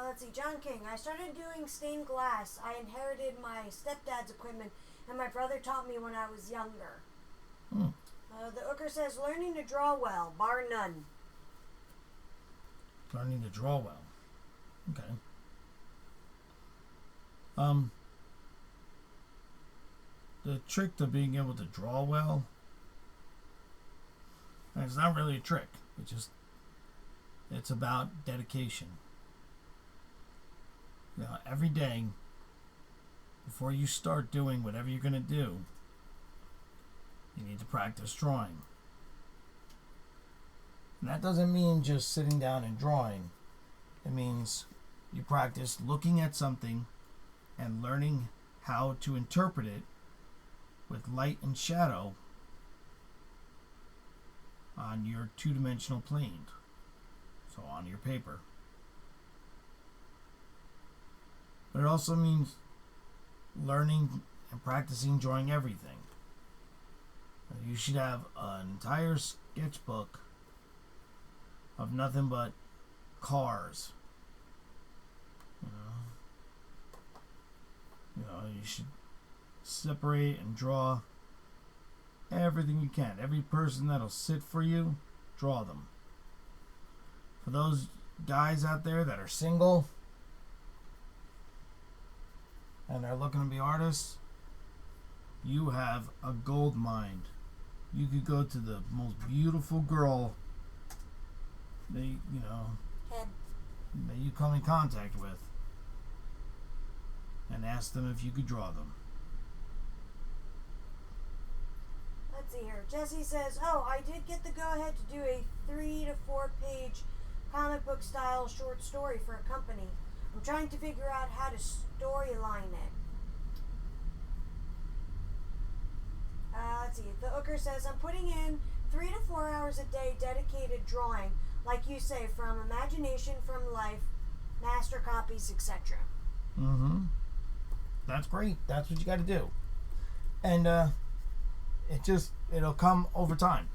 Let's see, John King. I started doing stained glass. I inherited my stepdad's equipment, and my brother taught me when I was younger. The Ooker says, learning to draw well, bar none. Learning to draw well. Okay. The trick to being able to draw well, it's not really a trick. It's about dedication. Every day, before you start doing whatever you're going to do, you need to practice drawing. And that doesn't mean just sitting down and drawing. It means you practice looking at something and learning how to interpret it with light and shadow on your two-dimensional plane, so on your paper. But it also means learning and practicing drawing everything. You should have an entire sketchbook of nothing but cars. You should separate and draw everything you can. Every person that'll sit for you, draw them. For those guys out there that are single and they're looking to be artists, you have a gold mine. You could go to the most beautiful girl that you come in contact with and ask them if you could draw them. Let's see here. Jesse says, I did get the go-ahead to do a 3 to 4 page comic book style short story for a company. I'm trying to figure out how to storyline it. Let's see. The Ooker says, I'm putting in 3 to 4 hours a day dedicated drawing, like you say, from imagination, from life, master copies, etc. That's great. That's what you got to do. And it'll come over time.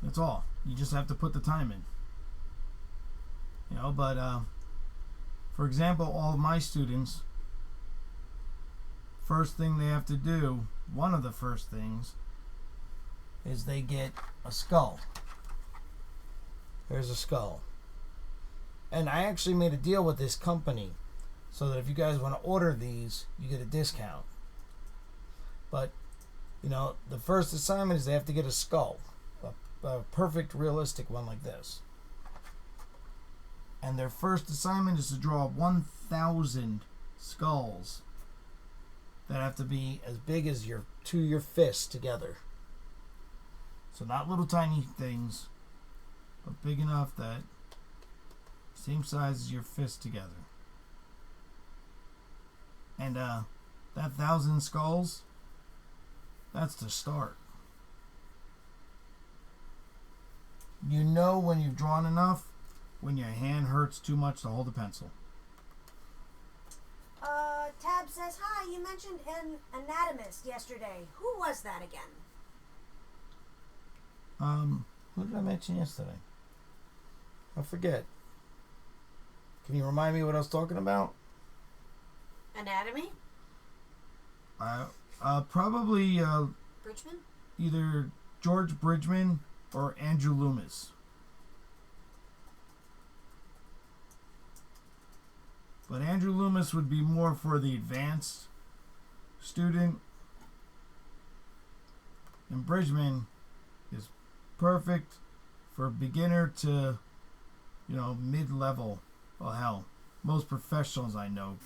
That's all. You just have to put the time in. But for example, all of my students, first thing they have to do, one of the first things, is they get a skull. There's a skull. And I actually made a deal with this company so that if you guys want to order these, you get a discount. But, the first assignment is they have to get a skull. A perfect, realistic one like this. And their first assignment is to draw 1,000 skulls that have to be as big as your fists together. So not little tiny things, but big enough that same size as your fist together. And that 1,000 skulls, that's the start. You know when you've drawn enough when your hand hurts too much to hold a pencil. Tab says, hi, you mentioned an anatomist yesterday. Who was that again? Who did I mention yesterday? I forget. Can you remind me what I was talking about? Anatomy? Probably Bridgman? either George Bridgman or Andrew Loomis. But Andrew Loomis would be more for the advanced student. And Bridgman is perfect for beginner to, mid-level. Well, hell, most professionals I know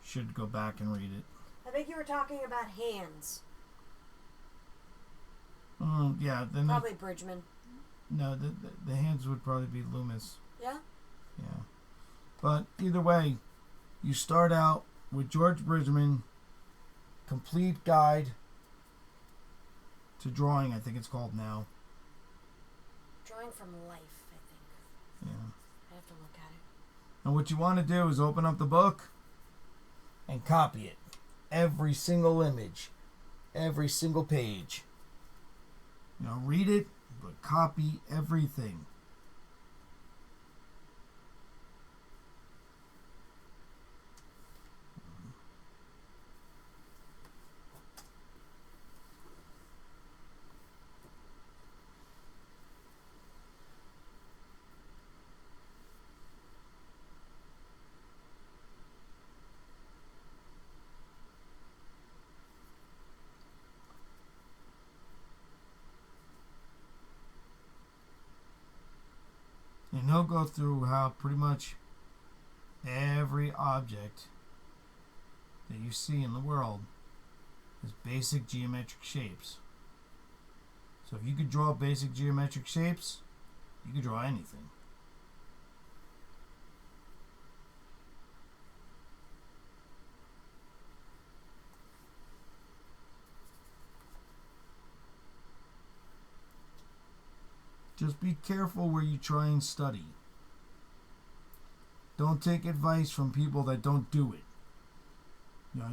should go back and read it. I think you were talking about hands. Yeah. Then Probably Bridgman. No, the hands would probably be Loomis. Yeah? Yeah. But either way, you start out with George Bridgman, Complete Guide to Drawing, I think it's called now. Drawing from Life, I think. Yeah. I have to look at it. And what you want to do is open up the book and copy it. Every single image. Every single page. Read it, but copy everything. And he'll go through how pretty much every object that you see in the world is basic geometric shapes. So if you could draw basic geometric shapes, you could draw anything. Just be careful where you try and study. Don't take advice from people that don't do it.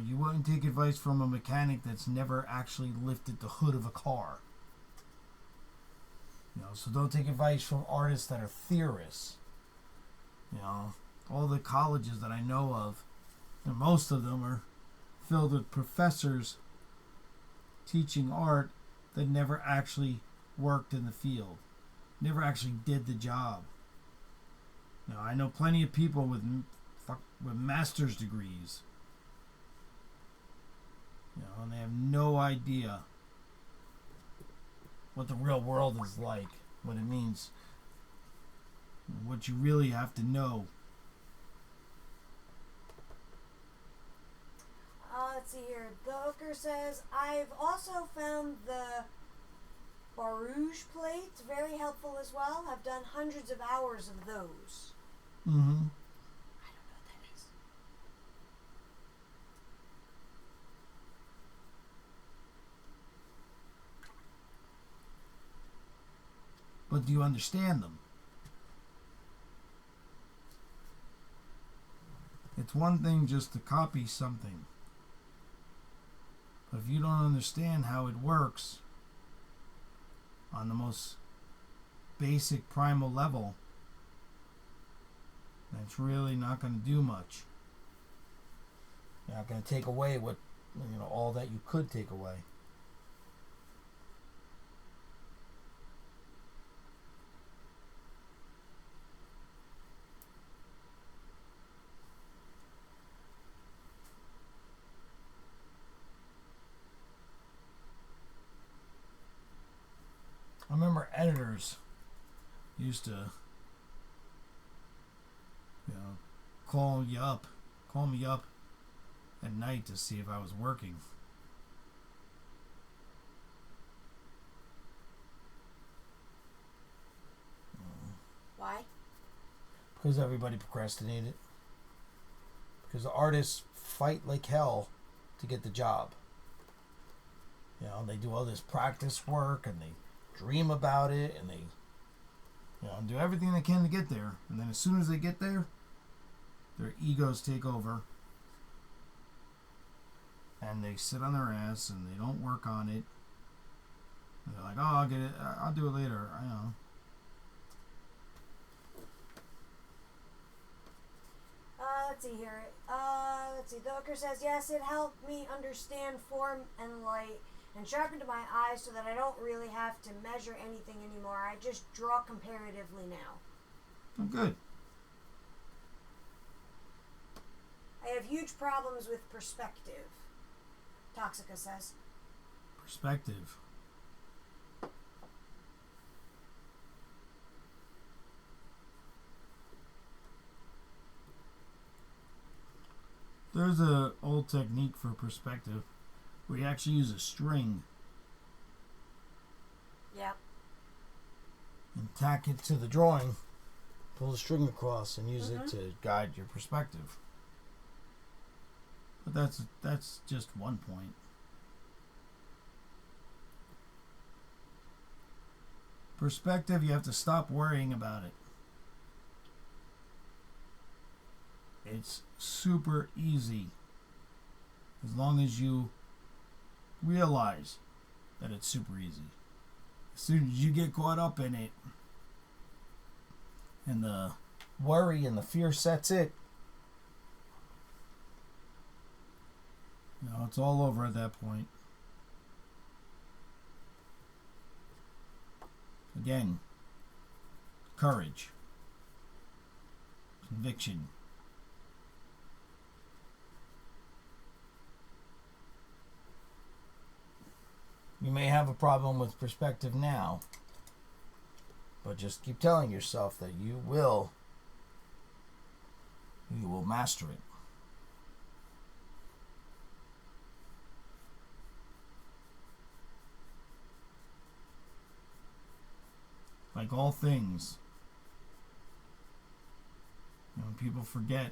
You wouldn't take advice from a mechanic that's never actually lifted the hood of a car. So don't take advice from artists that are theorists. All the colleges that I know of, and most of them are filled with professors teaching art that never actually worked in the field. Never actually did the job. I know plenty of people with master's degrees. And they have no idea what the real world is like, what it means, what you really have to know. Let's see here. The hooker says, I've also found the Barouge plates very helpful as well. I've done hundreds of hours of those. Mm-hmm. I don't know what that is. But do you understand them? It's one thing just to copy something. But if you don't understand how it works on the most basic primal level, then it's really not going to do much. You're not going to take away what, all that you could take away. I remember editors used to, call me up at night to see if I was working. Why? Because everybody procrastinated. Because the artists fight like hell to get the job. They do all this practice work and they dream about it and they do everything they can to get there. And then as soon as they get there, their egos take over. And they sit on their ass and they don't work on it. And they're like, I'll get it. I'll do it later. I know. Let's see here. The hooker says, yes, it helped me understand form and light and sharpened my eyes so that I don't really have to measure anything anymore. I just draw comparatively now. Oh, good. I have huge problems with perspective, Toxica says. Perspective. There's a old technique for perspective where you actually use a string. Yeah. And tack it to the drawing, pull the string across, and use it to guide your perspective. But that's just one point. Perspective, you have to stop worrying about it. It's super easy as long as you realize that it's super easy. As soon as you get caught up in it and the worry and the fear sets it, it's all over at that point. Again, courage, conviction. You may have a problem with perspective now, but just keep telling yourself that you will master it. Like all things, when people forget,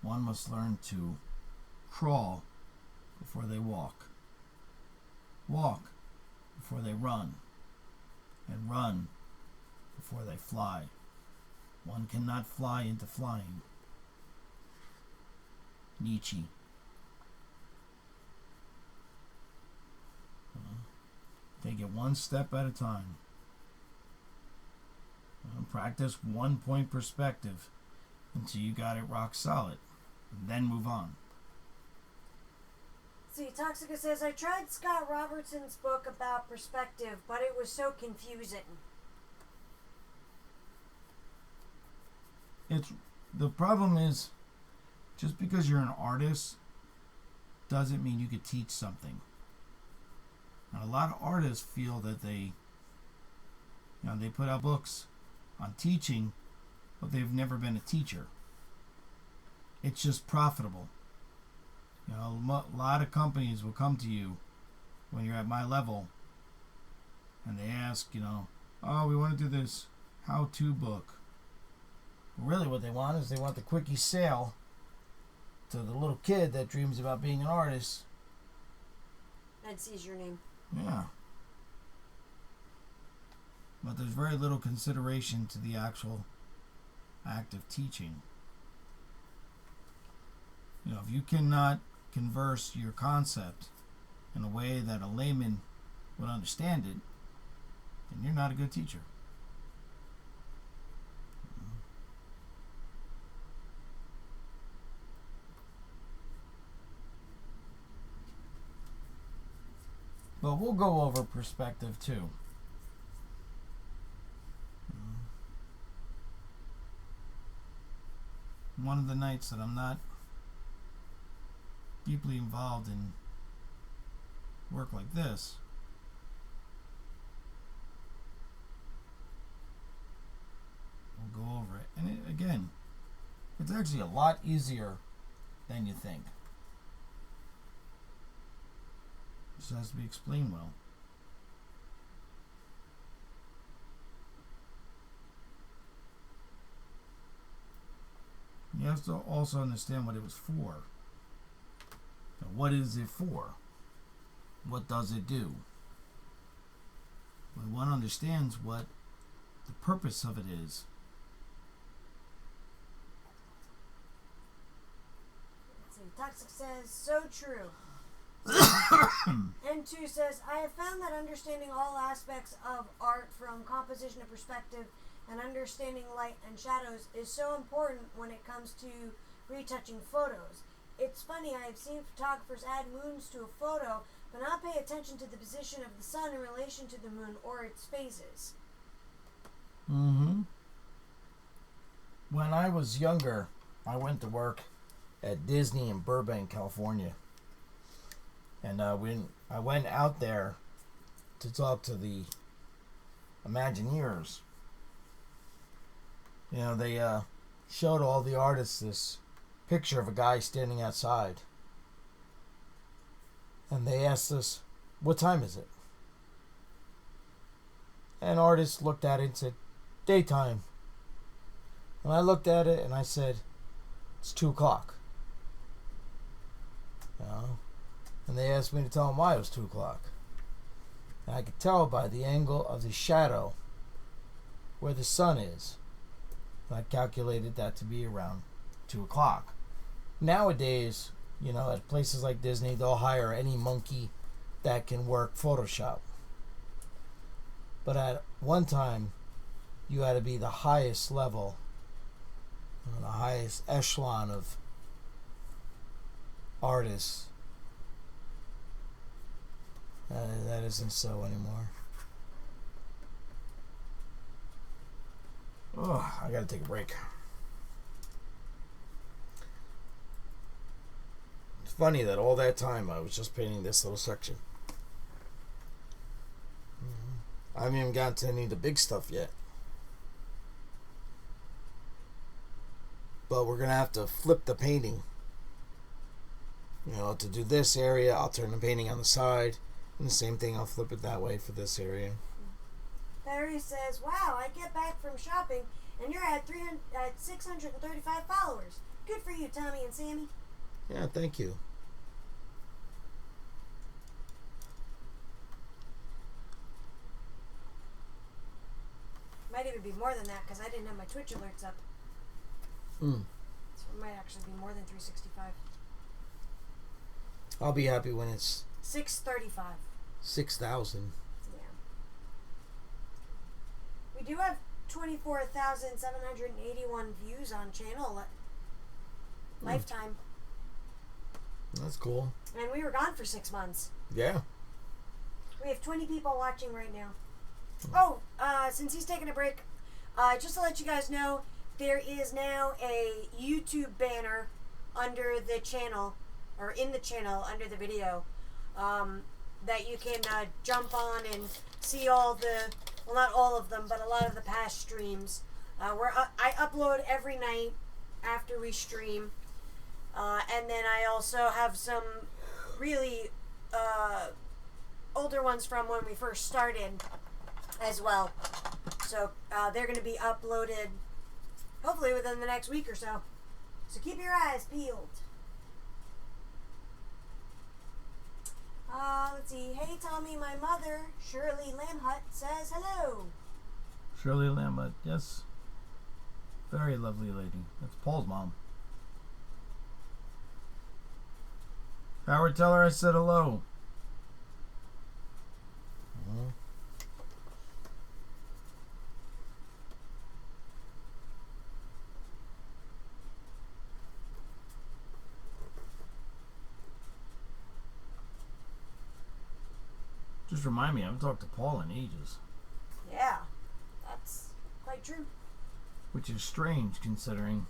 one must learn to crawl before they walk before they run, and run before they fly. One cannot fly into flying. Nietzsche. Take it one step at a time. Practice 1 point perspective until you got it rock solid, and then move on. See, Toxica says, I tried Scott Robertson's book about perspective, but it was so confusing. The problem is, just because you're an artist doesn't mean you could teach something. And a lot of artists feel that they put out books on teaching, but they've never been a teacher. It's just profitable. A lot of companies will come to you when you're at my level and they ask, oh, we want to do this how-to book. Really what they want is they want the quickie sale to the little kid that dreams about being an artist. And sees your name. Yeah. But there's very little consideration to the actual act of teaching. If you cannot converse your concept in a way that a layman would understand it, then you're not a good teacher. But we'll go over perspective too. One of the nights that I'm not deeply involved in work like this, we'll go over it. And again, it's actually a lot easier than you think. This has to be explained well. You have to also understand what it was for. Now, what is it for? What does it do? When one understands what the purpose of it is, Toxic says, so true. N2 says, I have found that understanding all aspects of art, from composition to perspective and understanding light and shadows, is so important when it comes to retouching photos. It's funny, I have seen photographers add moons to a photo but not pay attention to the position of the sun in relation to the moon or its phases. When I was younger, I went to work at Disney in Burbank, California. And when I went out there to talk to the Imagineers, they showed all the artists this picture of a guy standing outside. And they asked us, what time is it? And artist looked at it and said, daytime. And I looked at it and I said, it's 2 o'clock. You know? And they asked me to tell them why it was 2 o'clock. And I could tell by the angle of the shadow where the sun is. And I calculated that to be around 2 o'clock. Nowadays, you know, at places like Disney, they'll hire any monkey that can work Photoshop. But at one time, you had to be the highest level, the highest echelon of artists. That isn't so anymore. Oh, I gotta take a break. It's funny that all that time I was just painting this little section. I haven't even gotten to any of the big stuff yet. But we're gonna have to flip the painting. You know, to do this area, I'll turn the painting on the side. And the same thing, I'll flip it that way for this area. Barry says, wow, I get back from shopping and you're at 635 followers. Good for you, Tommy and Sammy. Yeah, thank you. Might even be more than that because I didn't have my Twitch alerts up. So it might actually be more than 365. I'll be happy when it's 635. 6,000. Yeah. We do have 24,781 views on channel lifetime. That's cool. And we were gone for 6 months. Yeah. We have 20 people watching right now. Oh, since he's taking a break, just to let you guys know, there is now a YouTube banner under the channel, or in the channel under the video, that you can jump on and see all the, well, not all of them, but a lot of the past streams. I upload every night after we stream, and then I also have some really older ones from when we first started as well. So they're going to be uploaded hopefully within the next week or so. So keep your eyes peeled. Let's see. Hey, Tommy, my mother, Shirley Lamhut, says hello. Shirley Lamhut, yes. Very lovely lady. That's Paul's mom. Howard, tell her I said hello. Just remind me, I haven't talked to Paul in ages. Yeah, that's quite true. Which is strange considering,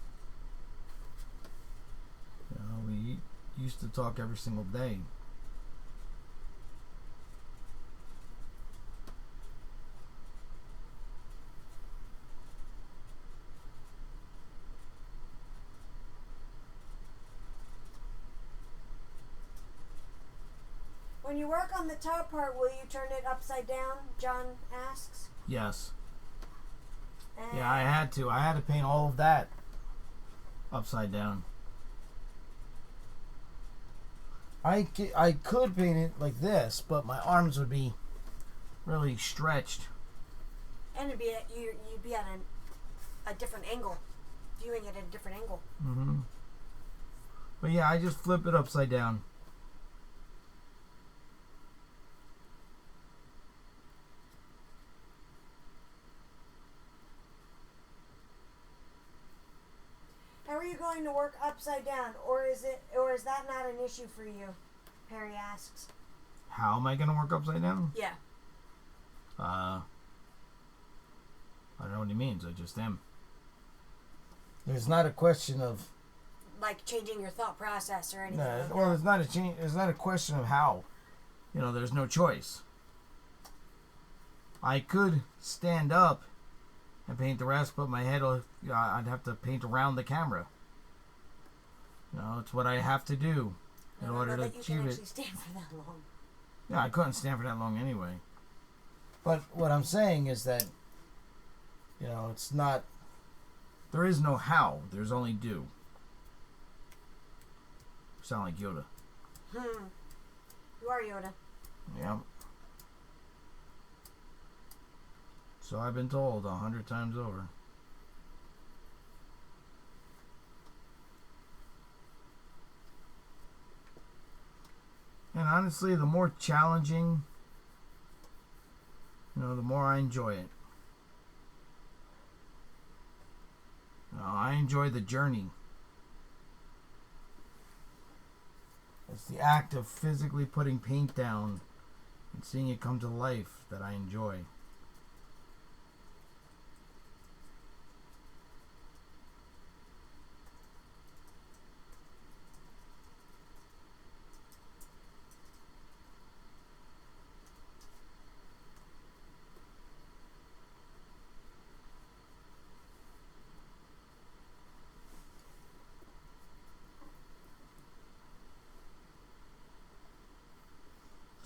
you know, we used to talk every single day. When you work on the top part, will you turn it upside down? John asks. Yes. And Yeah, I had to. I had to paint all of that upside down. I could paint it like this, but my arms would be really stretched. And you'd be at a different angle, viewing it at a different angle. Mm-hmm. But yeah, I just flip it upside down. How are you going to work upside down, or is that not an issue for you? Perry asks. How am I going to work upside down? Yeah. I don't know what he means. I just am. There's not a question of Like changing your thought process or anything. no. Like Well, that. it's not a change. It's not a question of how. You know, there's no choice. I could stand up and paint the rest, but my head, I'd have to paint around the camera. You know, it's what I have to do in order to that you achieve can it. actually stand for that long. Yeah, I couldn't stand for that long anyway. But what I'm saying is that, you know, it's not. There is no how. There's only do. Sound like Yoda. You are Yoda. Yeah. So I've been told 100 times over. And honestly, the more challenging, you know, the more I enjoy it. I enjoy the journey. It's the act of physically putting paint down and seeing it come to life that I enjoy.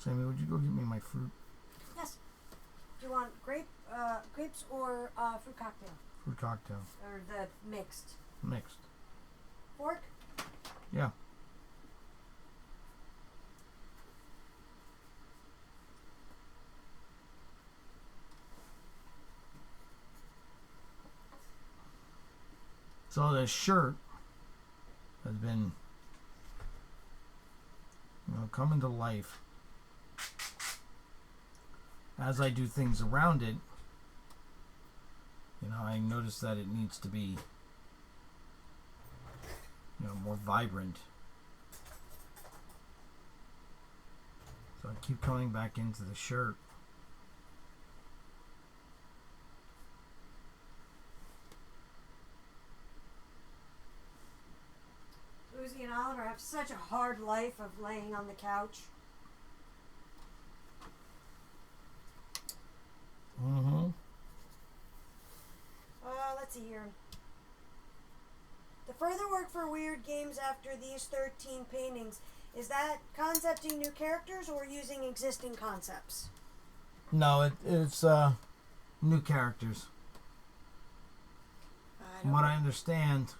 Sammy, would you go get me my fruit? Yes. Do you want grapes or fruit cocktail? Fruit cocktail. Or the mixed? Mixed. Fork? Yeah. So the shirt has been, you know, coming to life as I do things around it. You know, I notice that it needs to be, you know, more vibrant. So I keep coming back into the shirt. Lucy and Oliver have such a hard life of laying on the couch. Mm-hmm. Let's see here. The further work for Wyrd Games after these 13 paintings, is that concepting new characters or using existing concepts? No, it's new characters. From what I understand,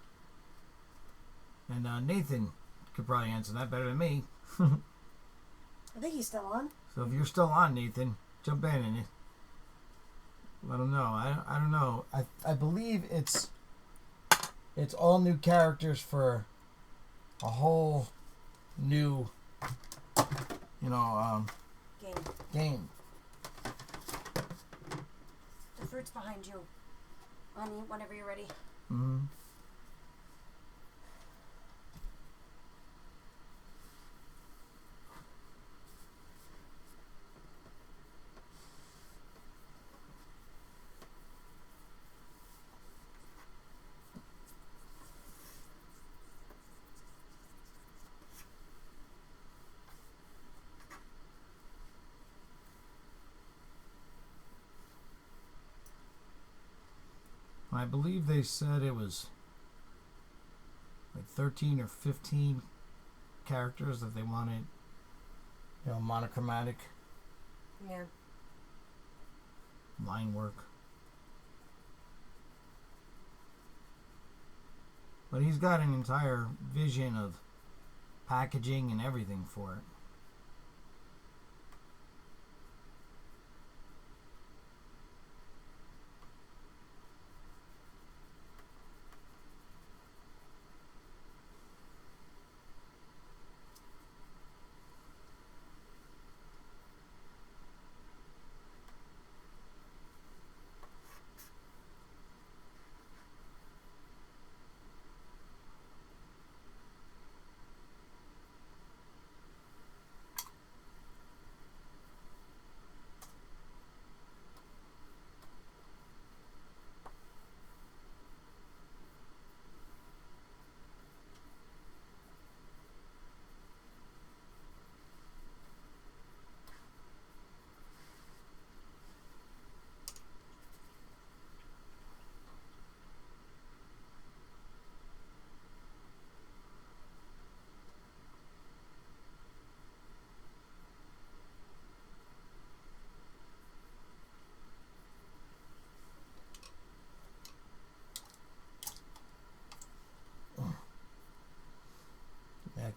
and Nathan could probably answer that better than me. I think he's still on. So if you're still on, Nathan, jump in and let him know. I don't know. I believe it's all new characters for a whole new, you know, game. The fruit's behind you. Honey, whenever you're ready. Mm-hmm. I believe they said it was like 13 or 15 characters that they wanted, you know, monochromatic line work. But he's got an entire vision of packaging and everything for it.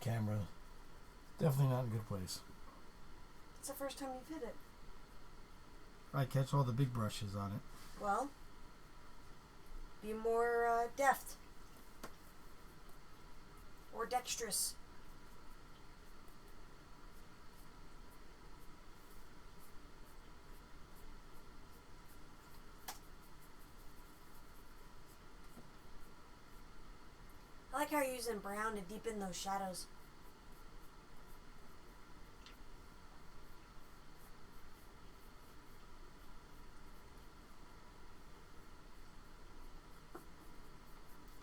camera. Definitely not in a good place. It's the first time you've hit it. I catch all the big brushes on it. Well, be more deft. Or dexterous. I like how you're using brown to deepen those shadows.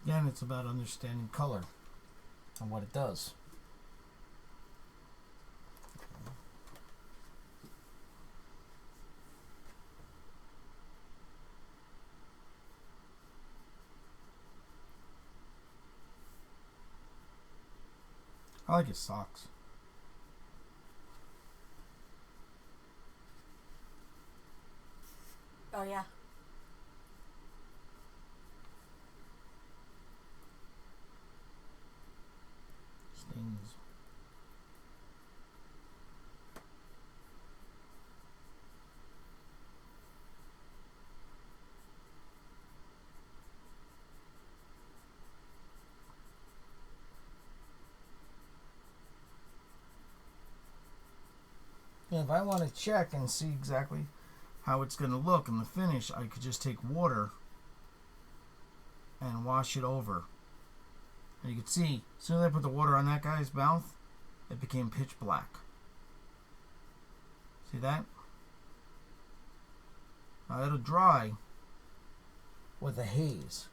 Again, it's about understanding color and what it does. I like his socks. Oh, yeah. Stings. If I want to check and see exactly how it's going to look in the finish, I could just take water and wash it over. And you can see, as soon as I put the water on that guy's mouth, it became pitch black. See that? Now it'll dry with a haze.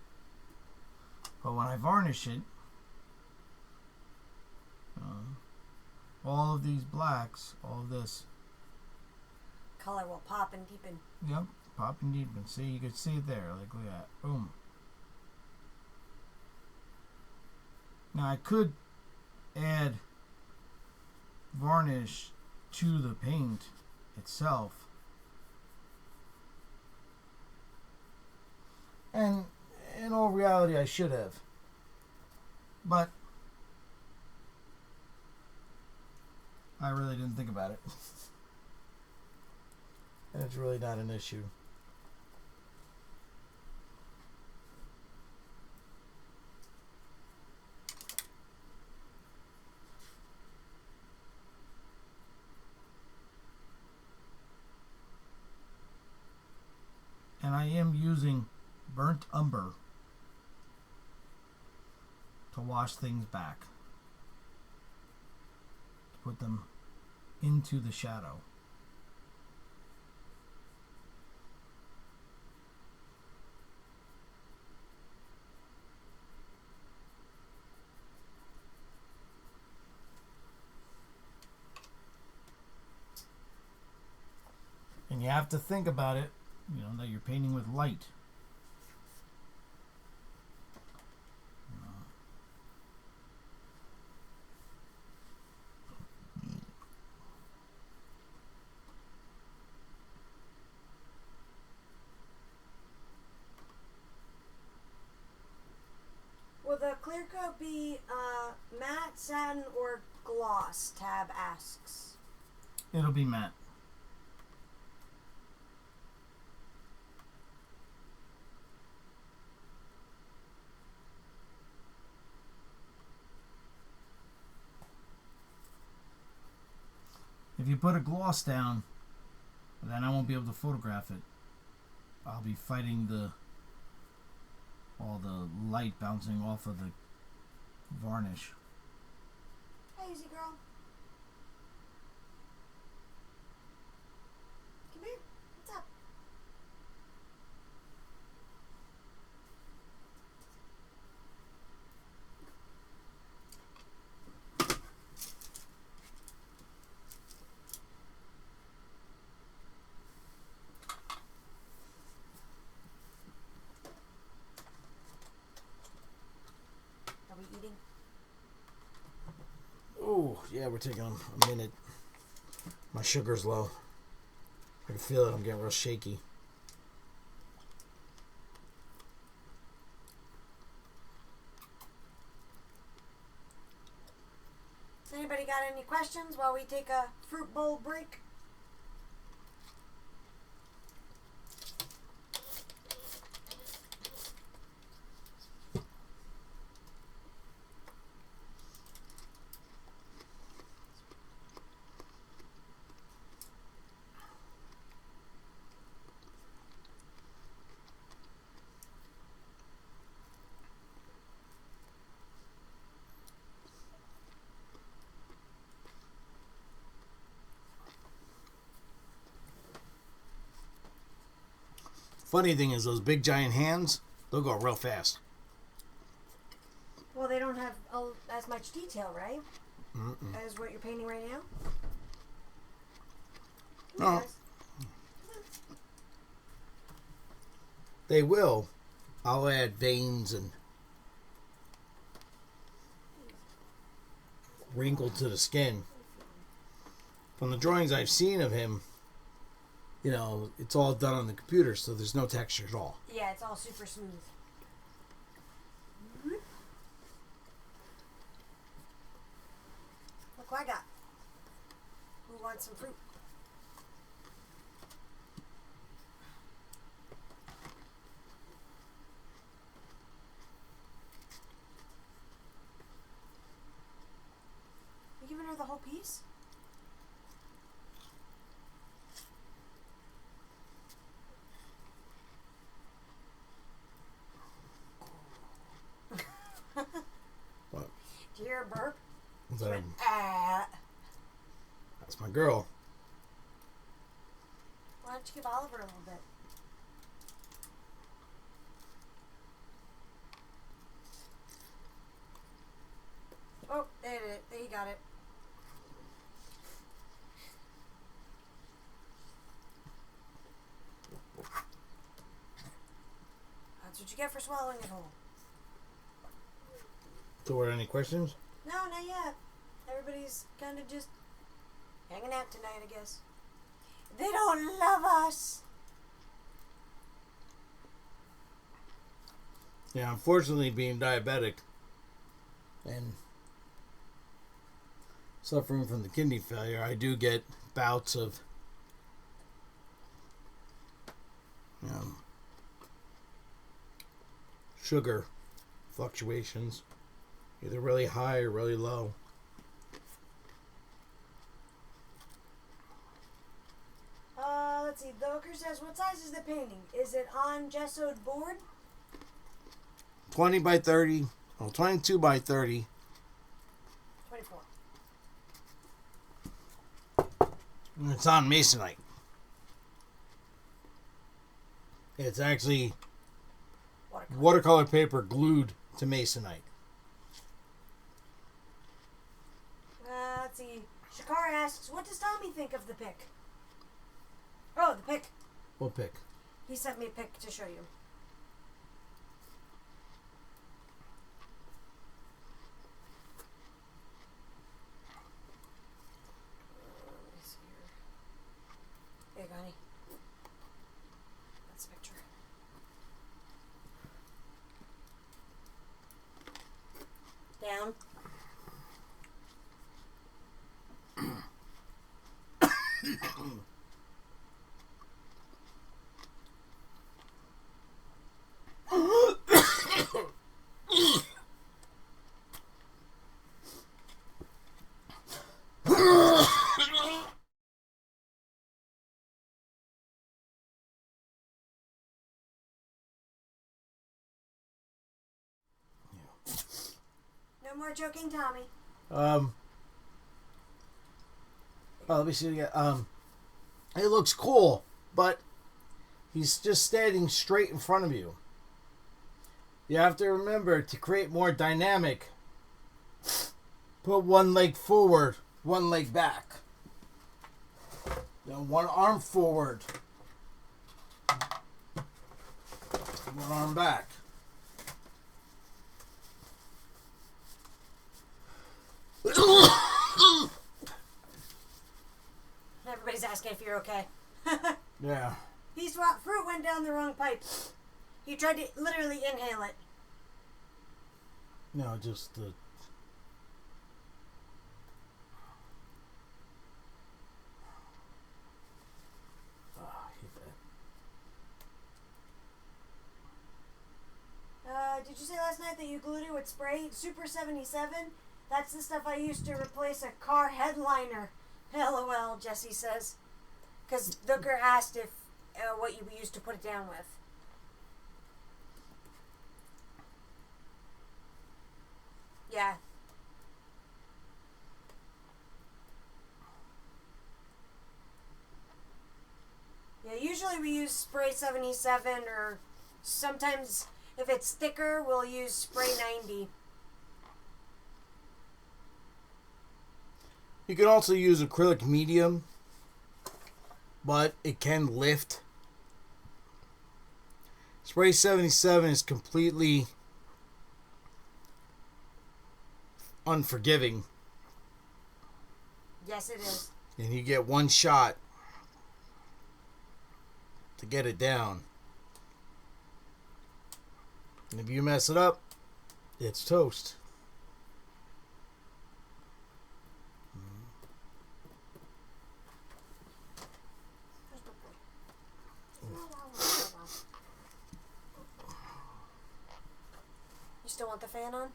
But when I varnish it, all of these blacks, all of this, Color will pop and deepen. yep, pop and deepen. See, you can see it there. Like, look at that. Boom. Now I could add varnish to the paint itself. And in all reality, I should have. But I really didn't think about it. And it's really not an issue. And I am using burnt umber to wash things back, to put them into the shadow. And you have to think about it, you know, that you're painting with light. Will the clear coat be matte, satin, or gloss? Tab asks. It'll be matte. If you put a gloss down, then I won't be able to photograph it. I'll be fighting all the light bouncing off of the varnish. Hey, easy girl. Come here. What's up? Are we eating? Oh, yeah, we're taking a minute. My sugar's low. I can feel it. I'm getting real shaky. got any questions while we take a fruit bowl break? Funny thing is, those big giant hands, they'll go real fast. Well, they don't have as much detail, right? Mm-mm. As what you're painting right now? No. They will. I'll add veins and wrinkle to the skin. From the drawings I've seen of him, you know, it's all done on the computer, so there's no texture at all. Yeah, it's all super smooth. Mm-hmm. Look what I got. Who wants some fruit? You giving her the whole piece? What? Did you hear a burp? That's my girl. Why don't you give Oliver a little bit? Oh, there he got it. That's what you get for swallowing it whole. So, were there any questions? No, not yet. Everybody's kind of just hanging out tonight, I guess. They don't love us. Yeah, unfortunately, being diabetic and suffering from the kidney failure, I do get bouts of, you know, sugar fluctuations, either really high or really low. Let's see. The hooker says, what size is the painting? Is it on gessoed board? 20 by 30, well, 22 by 30. 24. And it's on masonite. It's actually watercolor paper glued to masonite. Let's see. Shakar asks, what does Tommy think of the pic? Oh, the pic. What pick? He sent me a pic to show you. Let me see here. There you go, honey. That's the picture. Down. No more joking, Tommy. Oh, let me see it again. It looks cool, but he's just standing straight in front of you. You have to remember, to create more dynamic, put one leg forward, one leg back. Then one arm forward, one arm back. Everybody's asking if you're okay. Yeah. Fruit went down the wrong pipe. He tried to literally inhale it. No, just the... with spray. Super 77, that's the stuff I used to replace a car headliner. LOL, Jesse says. Because Dooker asked if what you used to put it down with. Yeah. Yeah, usually we use spray 77, or sometimes if it's thicker, we'll use spray 90. You can also use acrylic medium, but it can lift. Spray 77 is completely unforgiving. Yes, it is. And you get one shot to get it down. And if you mess it up, it's toast. You still want the fan on?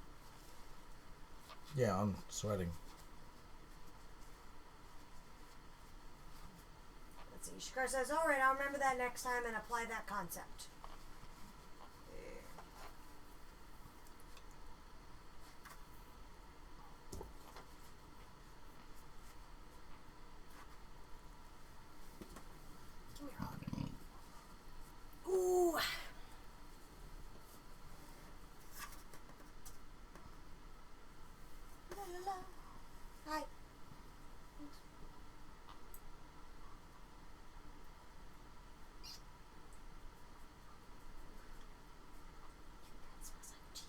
Yeah, I'm sweating. Let's see. Shikar says, alright, I'll remember that next time and apply that concept. Give me your hug. Ooh. La, la, la. Hi. That smells like cheese.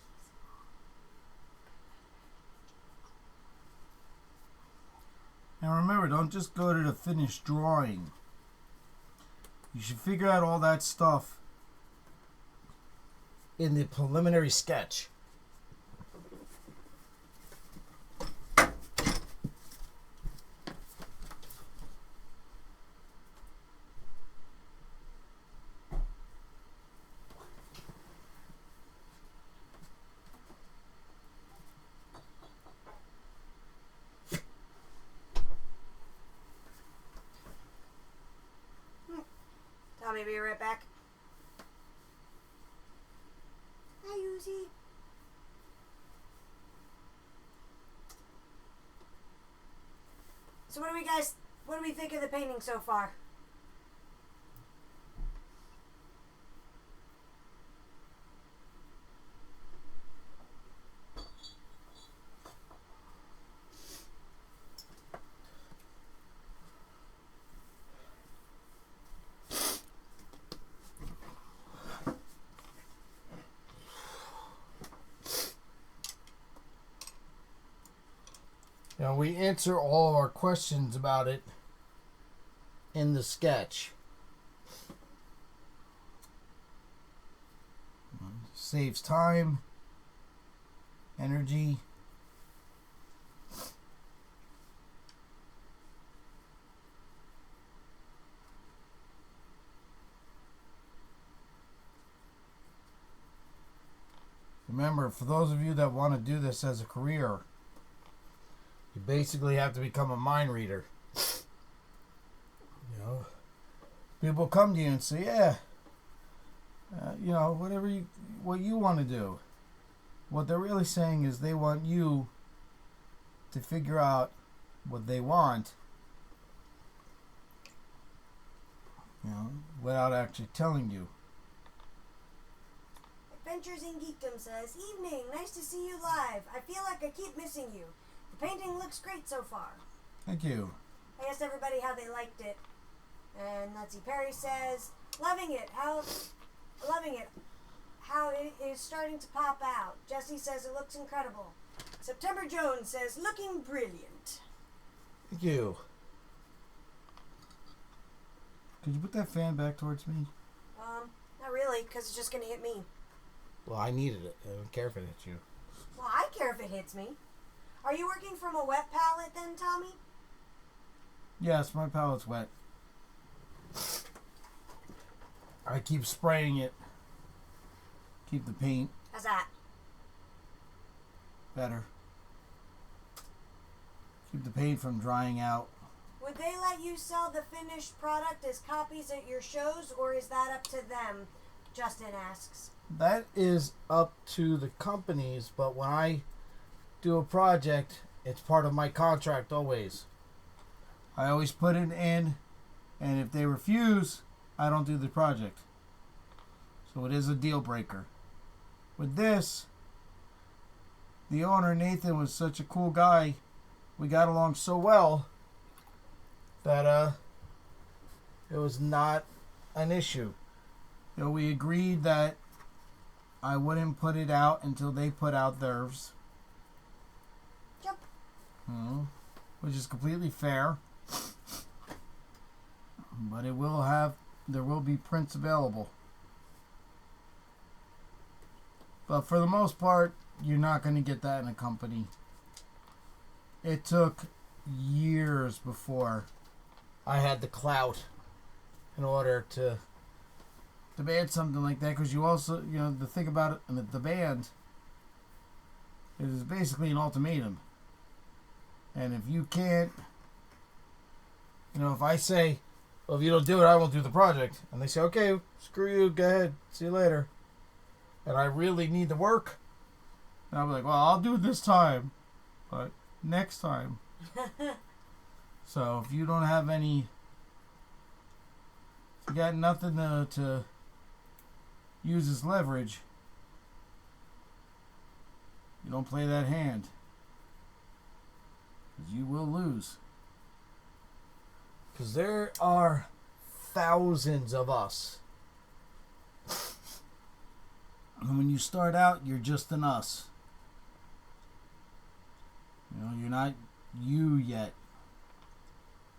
And remember, don't just go to the finished drawing. You should figure out all that stuff in the preliminary sketch. Tommy, be right back. Hi, Uzi. So what do we think of the painting so far? Now we answer all of our questions about it in the sketch. Saves time, energy. Remember, for those of you that want to do this as a career, you basically have to become a mind reader. You know, people come to you and say, "Yeah, you know, what you want to do." What they're really saying is they want you to figure out what they want, you know, without actually telling you. Adventures in Geekdom says, evening, nice to see you live. I feel like I keep missing you. The painting looks great so far. Thank you. I asked everybody how they liked it. And let's see, Perry says, loving it. How it is starting to pop out. Jesse says it looks incredible. September Jones says, looking brilliant. Thank you. Could you put that fan back towards me? Not really, because it's just going to hit me. Well, I needed it. I don't care if it hits you. Well, I care if it hits me. Are you working from a wet palette then, Tommy? Yes, my palette's wet. I keep spraying it. Keep the paint. How's that? better. Keep the paint from drying out. Would they let you sell the finished product as copies at your shows, or is that up to them? Justin asks. That is up to the companies, but when I do a project, it's part of my contract always. I always put it in, and if they refuse, I don't do the project. So it is a deal breaker. With this, the owner, Nathan, was such a cool guy. We got along so well that it was not an issue. You know, we agreed that I wouldn't put it out until they put out theirs. Yep. Which is completely fair. But there will be prints available. But for the most part, you're not going to get that in a company. It took years before I had the clout in order to demand something like that, because you also, you know, the thing about it, and the band is basically an ultimatum. And if you can't, you know, if I say, well, if you don't do it, I won't do the project, and they say, okay, screw you, go ahead, see you later, and I really need the work, and I'll be like, well, I'll do it this time, but next time. So if you don't have any, if you got nothing to use as leverage, you don't play that hand, because you will lose. Because there are thousands of us. And when you start out, you're just an us. You know, you're not you yet.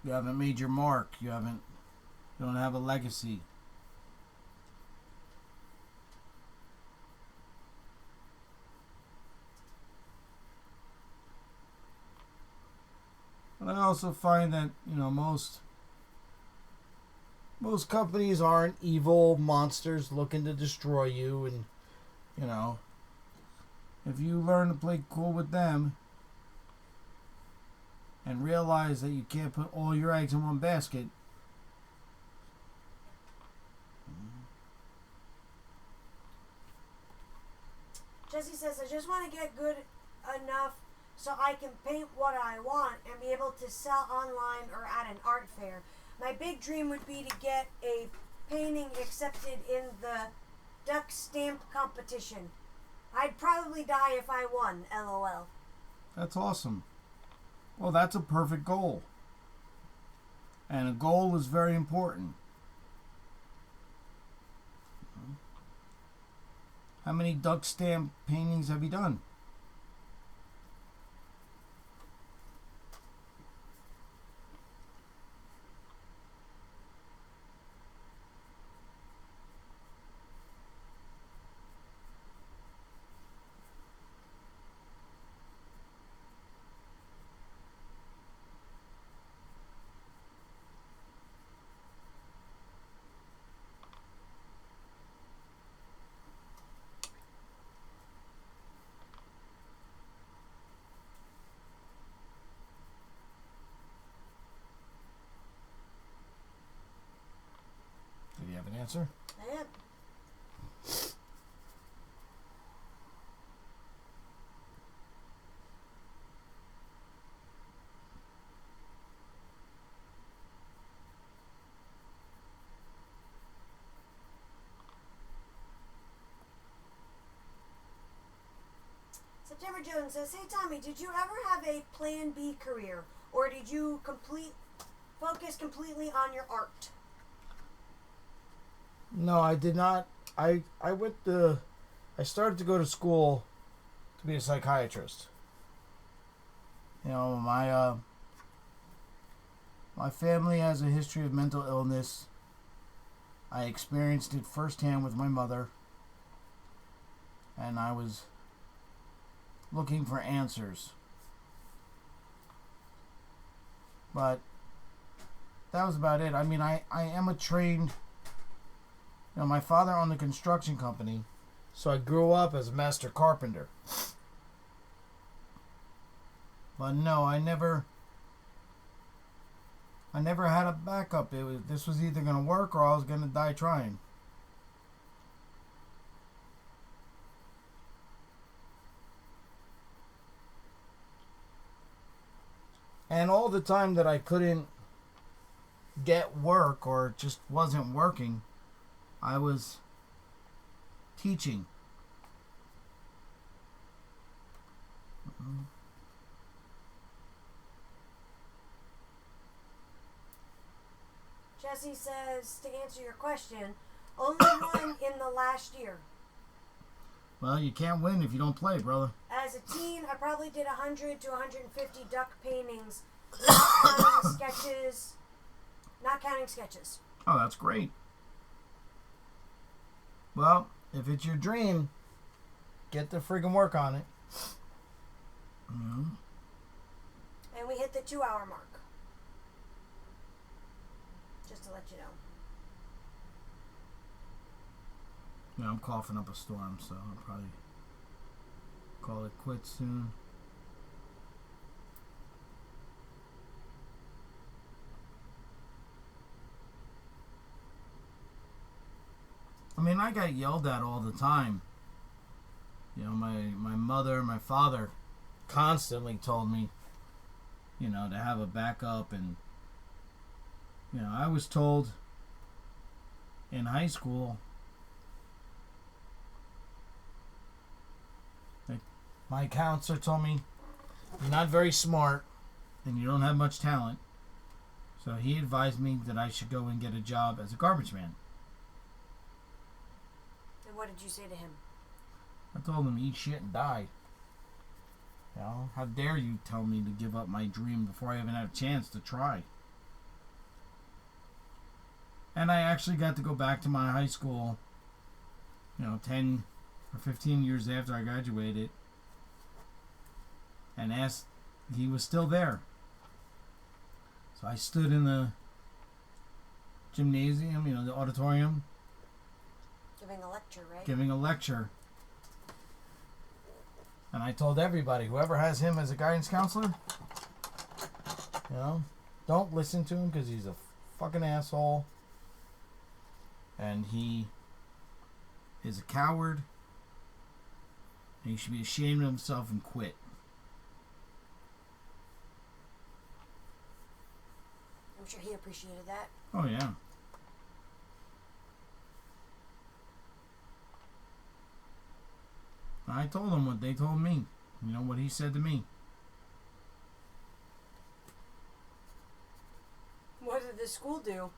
You haven't made your mark. You don't have a legacy. But I also find that, you know, most companies aren't evil monsters looking to destroy you, and, you know, if you learn to play cool with them and realize that you can't put all your eggs in one basket, Jesse says, I just want to get good enough so I can paint what I want and be able to sell online or at an art fair. My big dream would be to get a painting accepted in the duck stamp competition. I'd probably die if I won, LOL. That's awesome. Well, that's a perfect goal. And a goal is very important. How many duck stamp paintings have you done? Do you have an answer? I am. September Jones says, hey Tommy, did you ever have a plan B career, or did you focus completely on your art? No, I did not. I started to go to school to be a psychiatrist. You know, my family has a history of mental illness. I experienced it firsthand with my mother, and I was looking for answers. But that was about it. I mean, I am a trained, you know, my father owned a construction company, so I grew up as a master carpenter. But no, I never had a backup. This was either going to work or I was going to die trying. And all the time that I couldn't get work or it just wasn't working, I was teaching. Jesse says, to answer your question, only one in the last year. Well, you can't win if you don't play, brother. As a teen, I probably did 100 to 150 duck paintings, not counting sketches. Oh, that's great. Well, if it's your dream, get the friggin' work on it. Mm-hmm. And we hit the 2-hour mark. Just to let you know. Yeah, I'm coughing up a storm, so I'll probably call it quits soon. I mean, I got yelled at all the time. You know, my mother, my father constantly told me, you know, to have a backup. And, you know, I was told in high school, like, my counselor told me, you're not very smart and you don't have much talent. So he advised me that I should go and get a job as a garbage man. And what did you say to him? I told him, eat shit and die. You know, how dare you tell me to give up my dream before I even had a chance to try. And I actually got to go back to my high school, you know, 10 or 15 years after I graduated, and asked, he was still there. So I stood in the gymnasium, you know, the auditorium. Giving a lecture, right? Giving a lecture. And I told everybody, whoever has him as a guidance counselor, you know, don't listen to him because he's a fucking asshole. And he is a coward. And he should be ashamed of himself and quit. I'm sure he appreciated that. Oh, yeah. I told him what they told me. You know, what he said to me. What did the school do?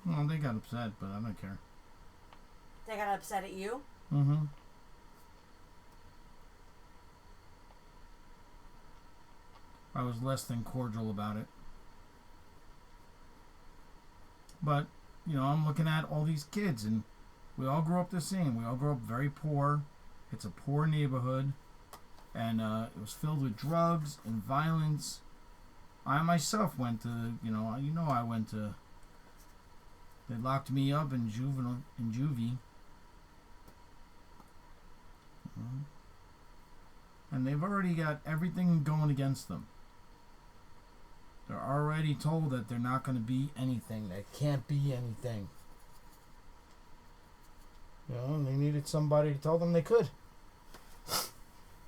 Well, they got upset, but I don't care. They got upset at you? Mm-hmm. I was less than cordial about it. But, you know, I'm looking at all these kids, and we all grew up the same. We all grew up very poor. It's a poor neighborhood. And it was filled with drugs and violence. I myself went to, I went to, they locked me up in juvie. And they've already got everything going against them. They're already told that they're not going to be anything. They can't be anything. You know, and they needed somebody to tell them they could.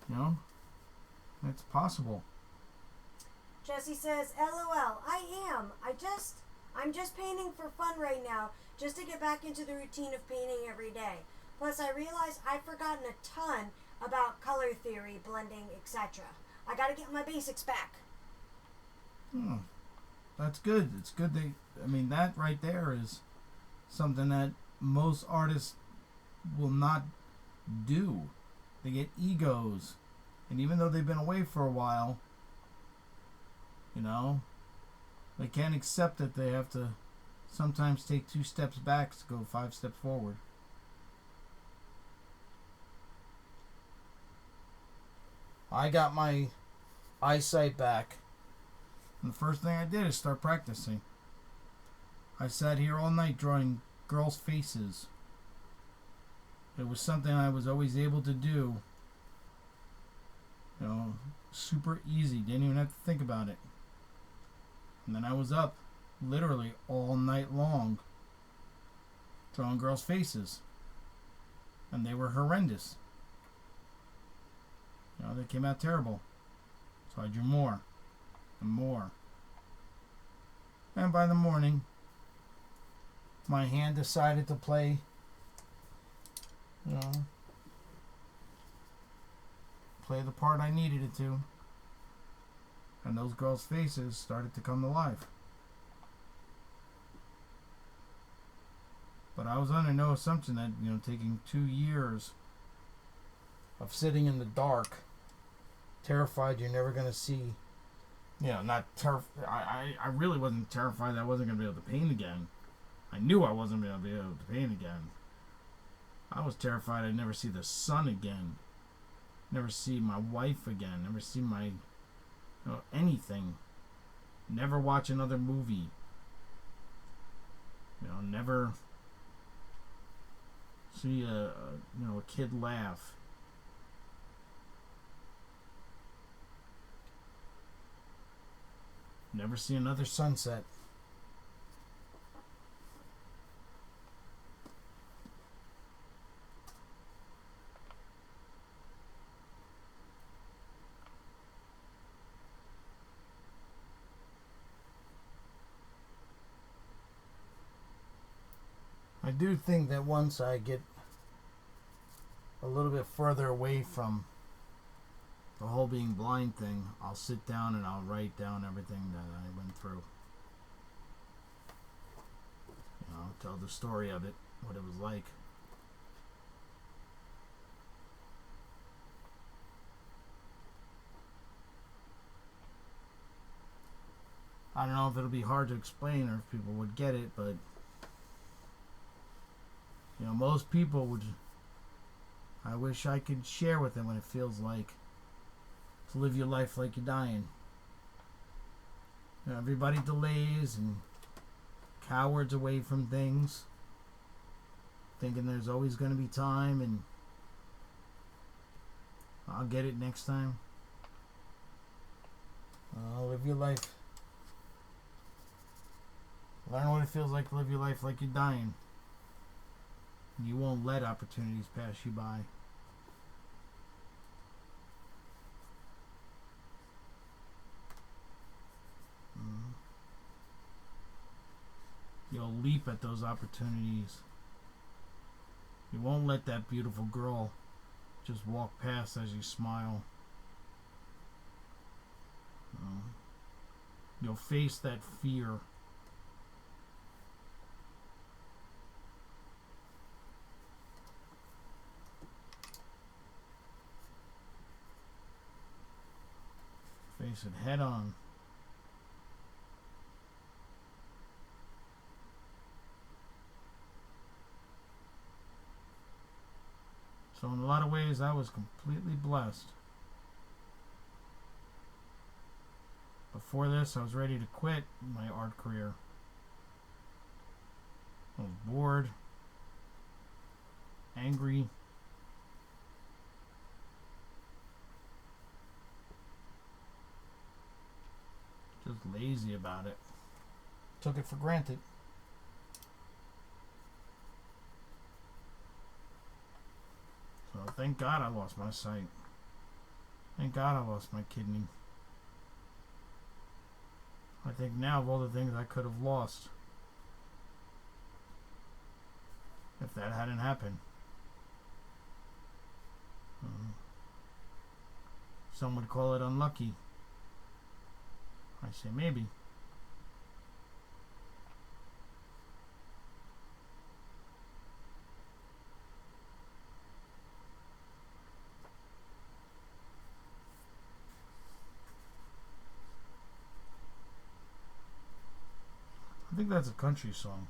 You know, it's possible. Jesse says, LOL, I am. I'm just painting for fun right now, just to get back into the routine of painting every day. Plus, I realize I've forgotten a ton about color theory, blending, etc. I gotta get my basics back. That's good. It's good that right there is something that most artists will not do. They get egos. And even though they've been away for a while, you know, they can't accept that they have to sometimes take 2 steps back to go 5 steps forward. I got my eyesight back. And the first thing I did is start practicing. I sat here all night drawing girls' faces. It was something I was always able to do You know, super easy. Didn't even have to think about it. And then I was up literally all night long drawing girls' faces. And they were horrendous. You know, they came out terrible. So I drew more and more. And by the morning, my hand decided to play, you know, play the part I needed it to. And those girls' faces started to come to life. But I was under no assumption that, you know, taking 2 years of sitting in the dark, terrified you're never going to see, you know, not terrified. I really wasn't terrified that I wasn't going to be able to paint again. I knew I wasn't going to be able to paint again. I was terrified I'd never see the sun again. Never see my wife again. Never see my, you know, anything. Never watch another movie. You know, never see a kid laugh. Never see another sunset. I do think that once I get a little bit further away from the whole being blind thing, I'll sit down and I'll write down everything that I went through. You know, tell the story of it, what it was like. I don't know if it'll be hard to explain or if people would get it, but you know, most people would. I wish I could share with them what it feels like to live your life like you're dying. You know, everybody delays and cowards away from things, thinking there's always going to be time and I'll get it next time. Live your life. Learn what it feels like to live your life like you're dying. You won't let opportunities pass you by. You'll leap at those opportunities. You won't let that beautiful girl just walk past as you smile. You'll face that fear. Face it head on. So in a lot of ways, I was completely blessed. Before this, I was ready to quit my art career. I was bored, angry, just lazy about it. Took it for granted. So thank God I lost my sight. Thank God I lost my kidney. I think now of all the things I could have lost if that hadn't happened. Some would call it unlucky. I say maybe. I think that's a country song.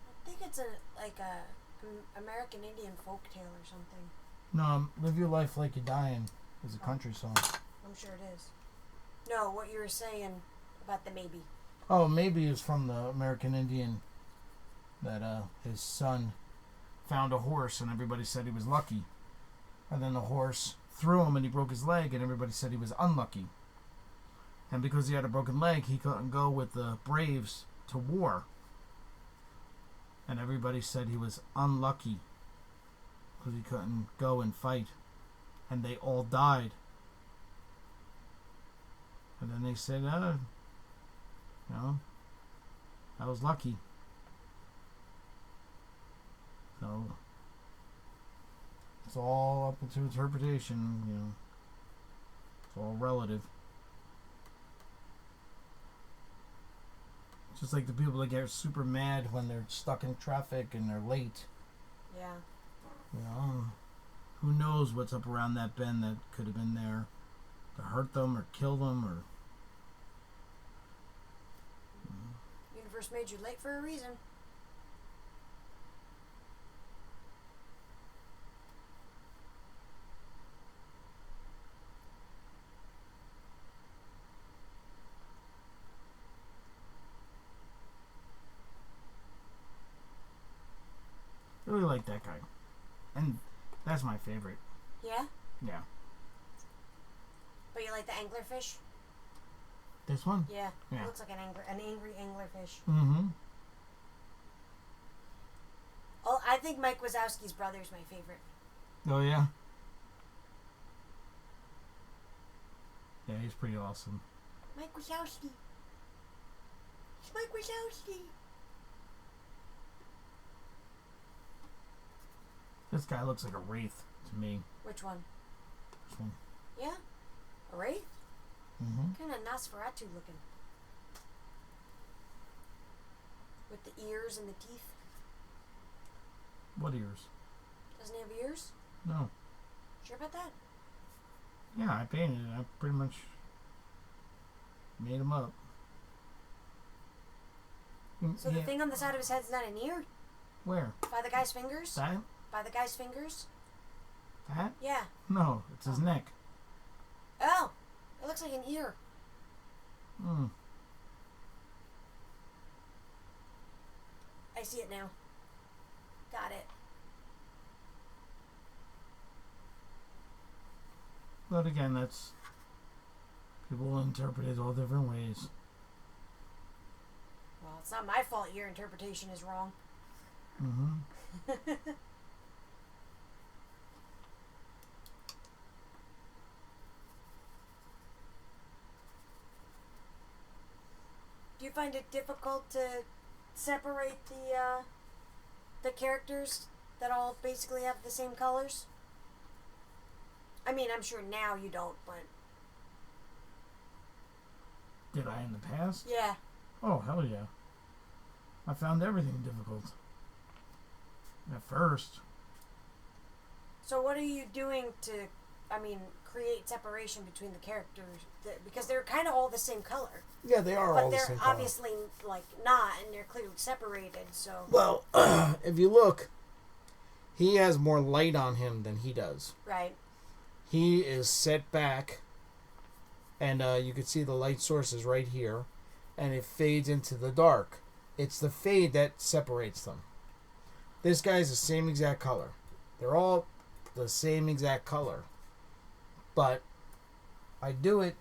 I think it's like a American Indian folktale or something. No, Live Your Life Like You're Dying is a country song. I'm sure it is. No, what you were saying about the maybe. Oh, maybe it's from the American Indian that his son found a horse and everybody said he was lucky. And then the horse threw him and he broke his leg, and everybody said he was unlucky. And because he had a broken leg, he couldn't go with the Braves to war. And everybody said he was unlucky because he couldn't go and fight. And they all died. And then they said, I was lucky. So, it's all up into interpretation, It's all relative. Just like the people that get super mad when they're stuck in traffic and they're late. Yeah. Who knows what's up around that bend that could have been there to hurt them or kill them or... Universe made you late for a reason. Really like that guy. And that's my favorite. Yeah? Yeah. But you like the anglerfish? This one? Yeah. Yeah. It looks like an angry anglerfish. Mm-hmm. Oh, I think Mike Wazowski's brother's my favorite. Oh, yeah? Yeah, he's pretty awesome. Mike Wazowski. It's Mike Wazowski. This guy looks like a wraith to me. Which one? This one. Yeah? A wraith? Mm-hmm. Kind of Nosferatu looking. With the ears and the teeth. What ears? Doesn't he have ears? No. Sure about that? Yeah, I painted it. I pretty much made him up. So the thing on the side of his head's not an ear? Where? By the guy's fingers? That? By the guy's fingers? That? Yeah. No, it's his neck. Oh! It looks like an ear. Hmm. I see it now. Got it. But again, that's... people interpret it all different ways. Well, it's not my fault your interpretation is wrong. Mm-hmm. Do you find it difficult to separate the characters that all basically have the same colors? I mean, I'm sure now you don't, but... Did I in the past? Yeah. Oh, hell yeah. I found everything difficult. At first. So what are you doing to, create separation between the characters? Because they're kind of all the same color. Yeah, they are all the same color. But they're obviously, not, and they're clearly separated, so... Well, if you look, he has more light on him than he does. Right. He is set back, and you can see the light sources right here, and it fades into the dark. It's the fade that separates them. This guy's the same exact color. They're all the same exact color. But I do it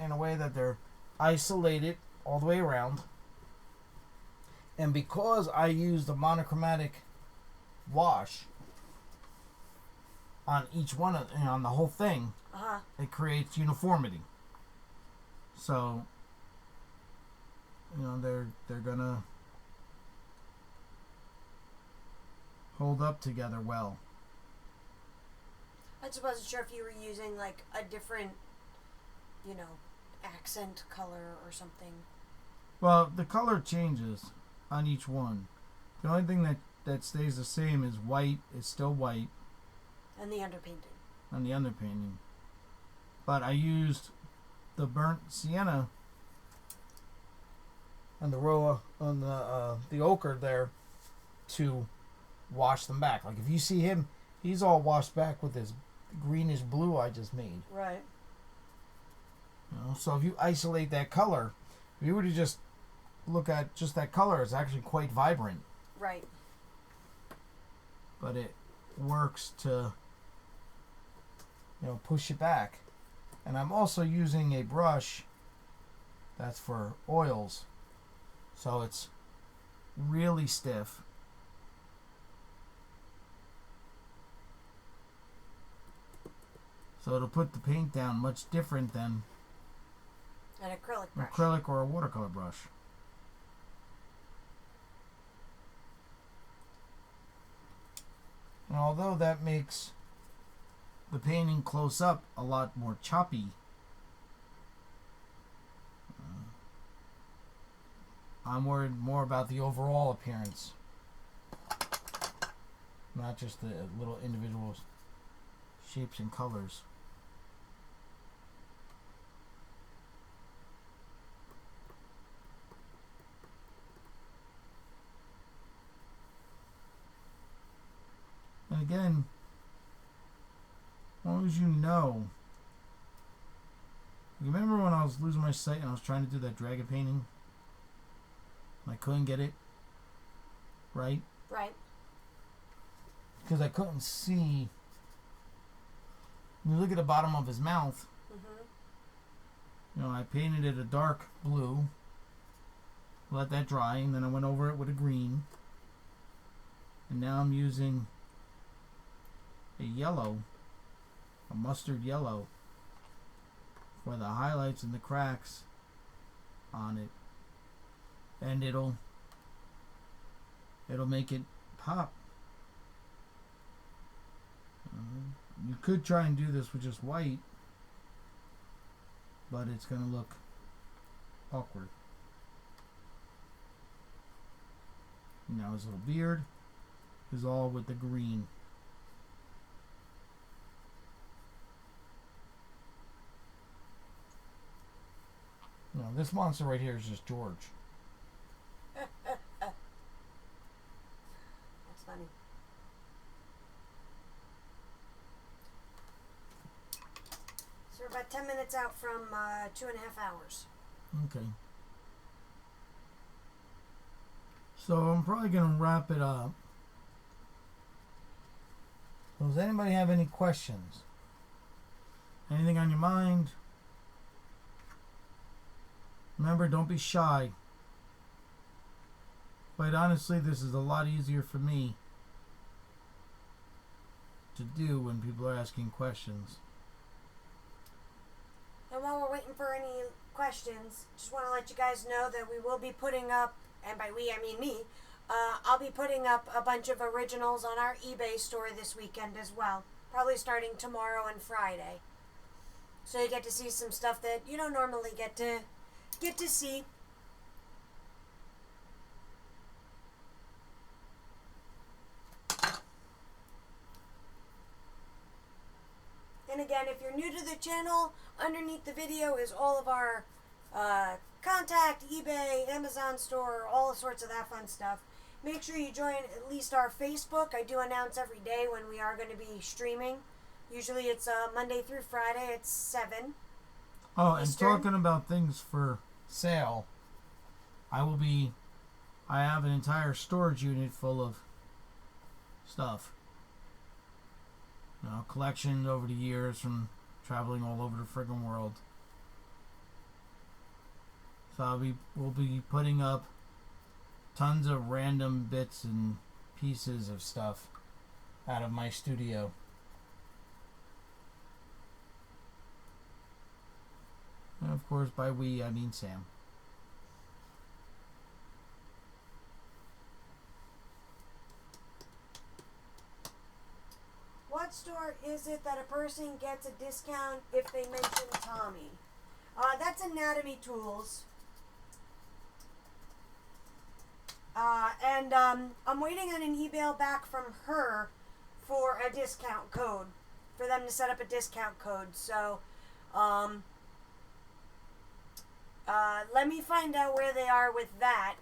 in a way that they're isolated all the way around. And because I use the monochromatic wash on each one of, on the whole thing, it creates uniformity. So, they're gonna hold up together well. I just wasn't sure if you were using a different, accent color or something. Well, the color changes on each one. The only thing that stays the same is white. It's still white. And the underpainting. On the underpainting. But I used the burnt sienna and the roa on the ochre there to wash them back. Like if you see him, he's all washed back with this greenish blue I just made. Right. So if you isolate that color, if you were to just look at just that color, it's actually quite vibrant. Right. But it works to push it back. And I'm also using a brush that's for oils, so it's really stiff. So it'll put the paint down much different than an acrylic brush. Acrylic or a watercolor brush. And although that makes the painting close up a lot more choppy, I'm worried more about the overall appearance, not just the little individual shapes and colors. And again, as long as you remember when I was losing my sight and I was trying to do that dragon painting? And I couldn't get it right? Right. Because I couldn't see. When you look at the bottom of his mouth, I painted it a dark blue, let that dry, and then I went over it with a green. And now I'm using a yellow, a mustard yellow, for the highlights and the cracks on it. And it'll make it pop. You could try and do this with just white, but it's going to look awkward. Now his little beard is all with the green. Now this monster right here is just George. That's funny. So we're about 10 minutes out from 2.5 hours. Okay. So I'm probably going to wrap it up. Does anybody have any questions? Anything on your mind? Remember, don't be shy. Quite honestly, this is a lot easier for me to do when people are asking questions. And while we're waiting for any questions, just want to let you guys know that we will be putting up, and by we I mean me, I'll be putting up a bunch of originals on our eBay store this weekend as well. Probably starting tomorrow and Friday. So you get to see some stuff that you don't normally get to see. And again, if you're new to the channel, underneath the video is all of our contact, eBay, Amazon store, all sorts of that fun stuff. Make sure you join at least our Facebook. I do announce every day when we are going to be streaming. Usually it's Monday through Friday at 7. Oh, Eastern. And talking about things for sale, I have an entire storage unit full of stuff. Collection over the years from traveling all over the friggin' world. So we'll be putting up tons of random bits and pieces of stuff out of my studio. And of course, by we, I mean Sam. What store is it that a person gets a discount if they mention Tommy? That's Anatomy Tools. And I'm waiting on an email back from her for a discount code, for them to set up a discount code. So, let me find out where they are with that,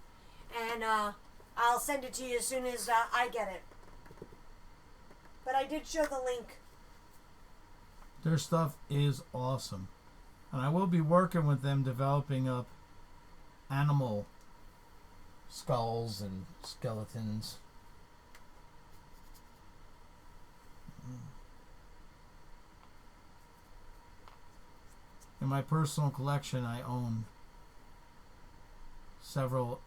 and I'll send it to you as soon as I get it. But I did show the link. Their stuff is awesome. And I will be working with them developing up animal skulls and skeletons. In my personal collection, I own several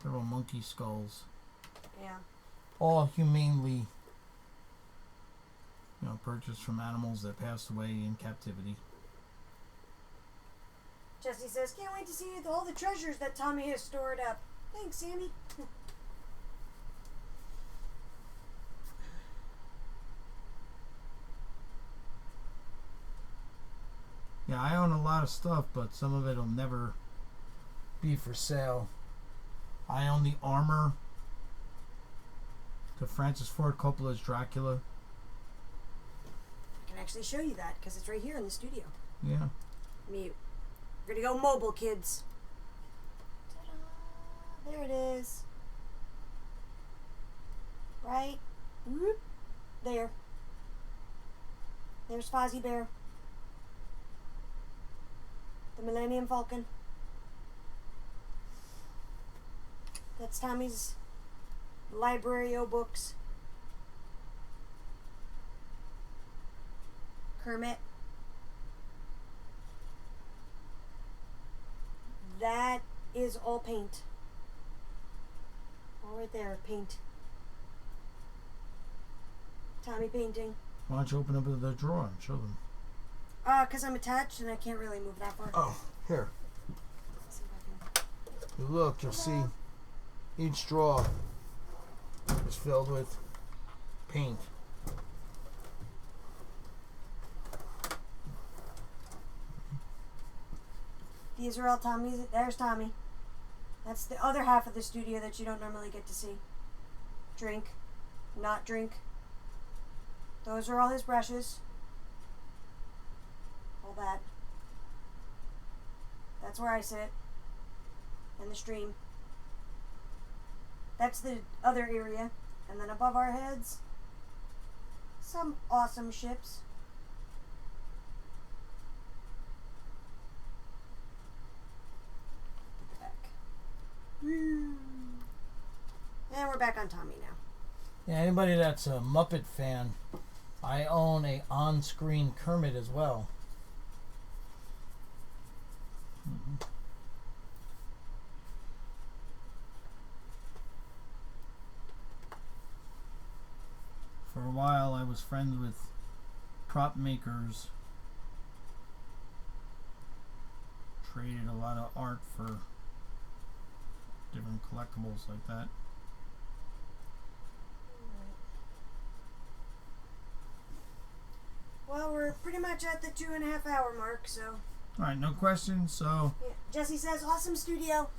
monkey skulls. Yeah. All humanely, purchased from animals that passed away in captivity. Jesse says, can't wait to see all the treasures that Tommy has stored up. Thanks, Sammy. Yeah, I own a lot of stuff, but some of it will never be for sale. I own the armor to Francis Ford Coppola's Dracula. I can actually show you that because it's right here in the studio. Yeah. Mute. We're gonna go mobile, kids. Ta-da! There it is. Right? Whoop. There. There's Fozzie Bear. The Millennium Falcon. That's Tommy's library o' books. Kermit. That is all paint. All right there, paint. Tommy painting. Why don't you open up the drawer and show them? Because I'm attached and I can't really move that far. Oh, here. Let's see if I can. You look, you'll see each drawer is filled with paint. These are all Tommy's. There's Tommy. That's the other half of the studio that you don't normally get to see. Drink. Not drink. Those are all his brushes. All that. That's where I sit. And the stream. That's the other area. And then above our heads, some awesome ships. Back. And we're back on Tommy now. Yeah, anybody that's a Muppet fan, I own a on-screen Kermit as well. For a while, I was friends with prop makers. Traded a lot of art for different collectibles like that. Well, we're pretty much at the 2.5 hour mark, so. Alright, no questions, so Yeah. Jesse says, awesome studio.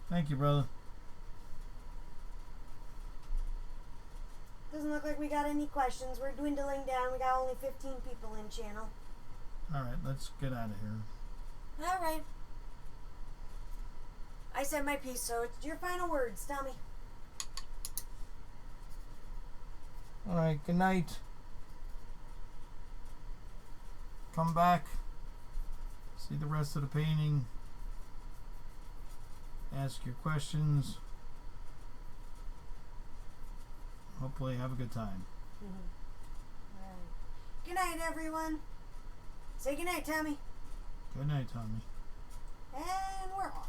thank you, brother. Doesn't look like we got any questions. We're dwindling down. We got only 15 people in channel. Alright, let's get out of here. All right. I said my piece, so it's your final words. Tell me. Alright, good night. Come back. See the rest of the painting. Ask your questions. Hopefully have a good time. All right. Good night, everyone. Say good night, Tommy. Good night, Tommy. And we're off.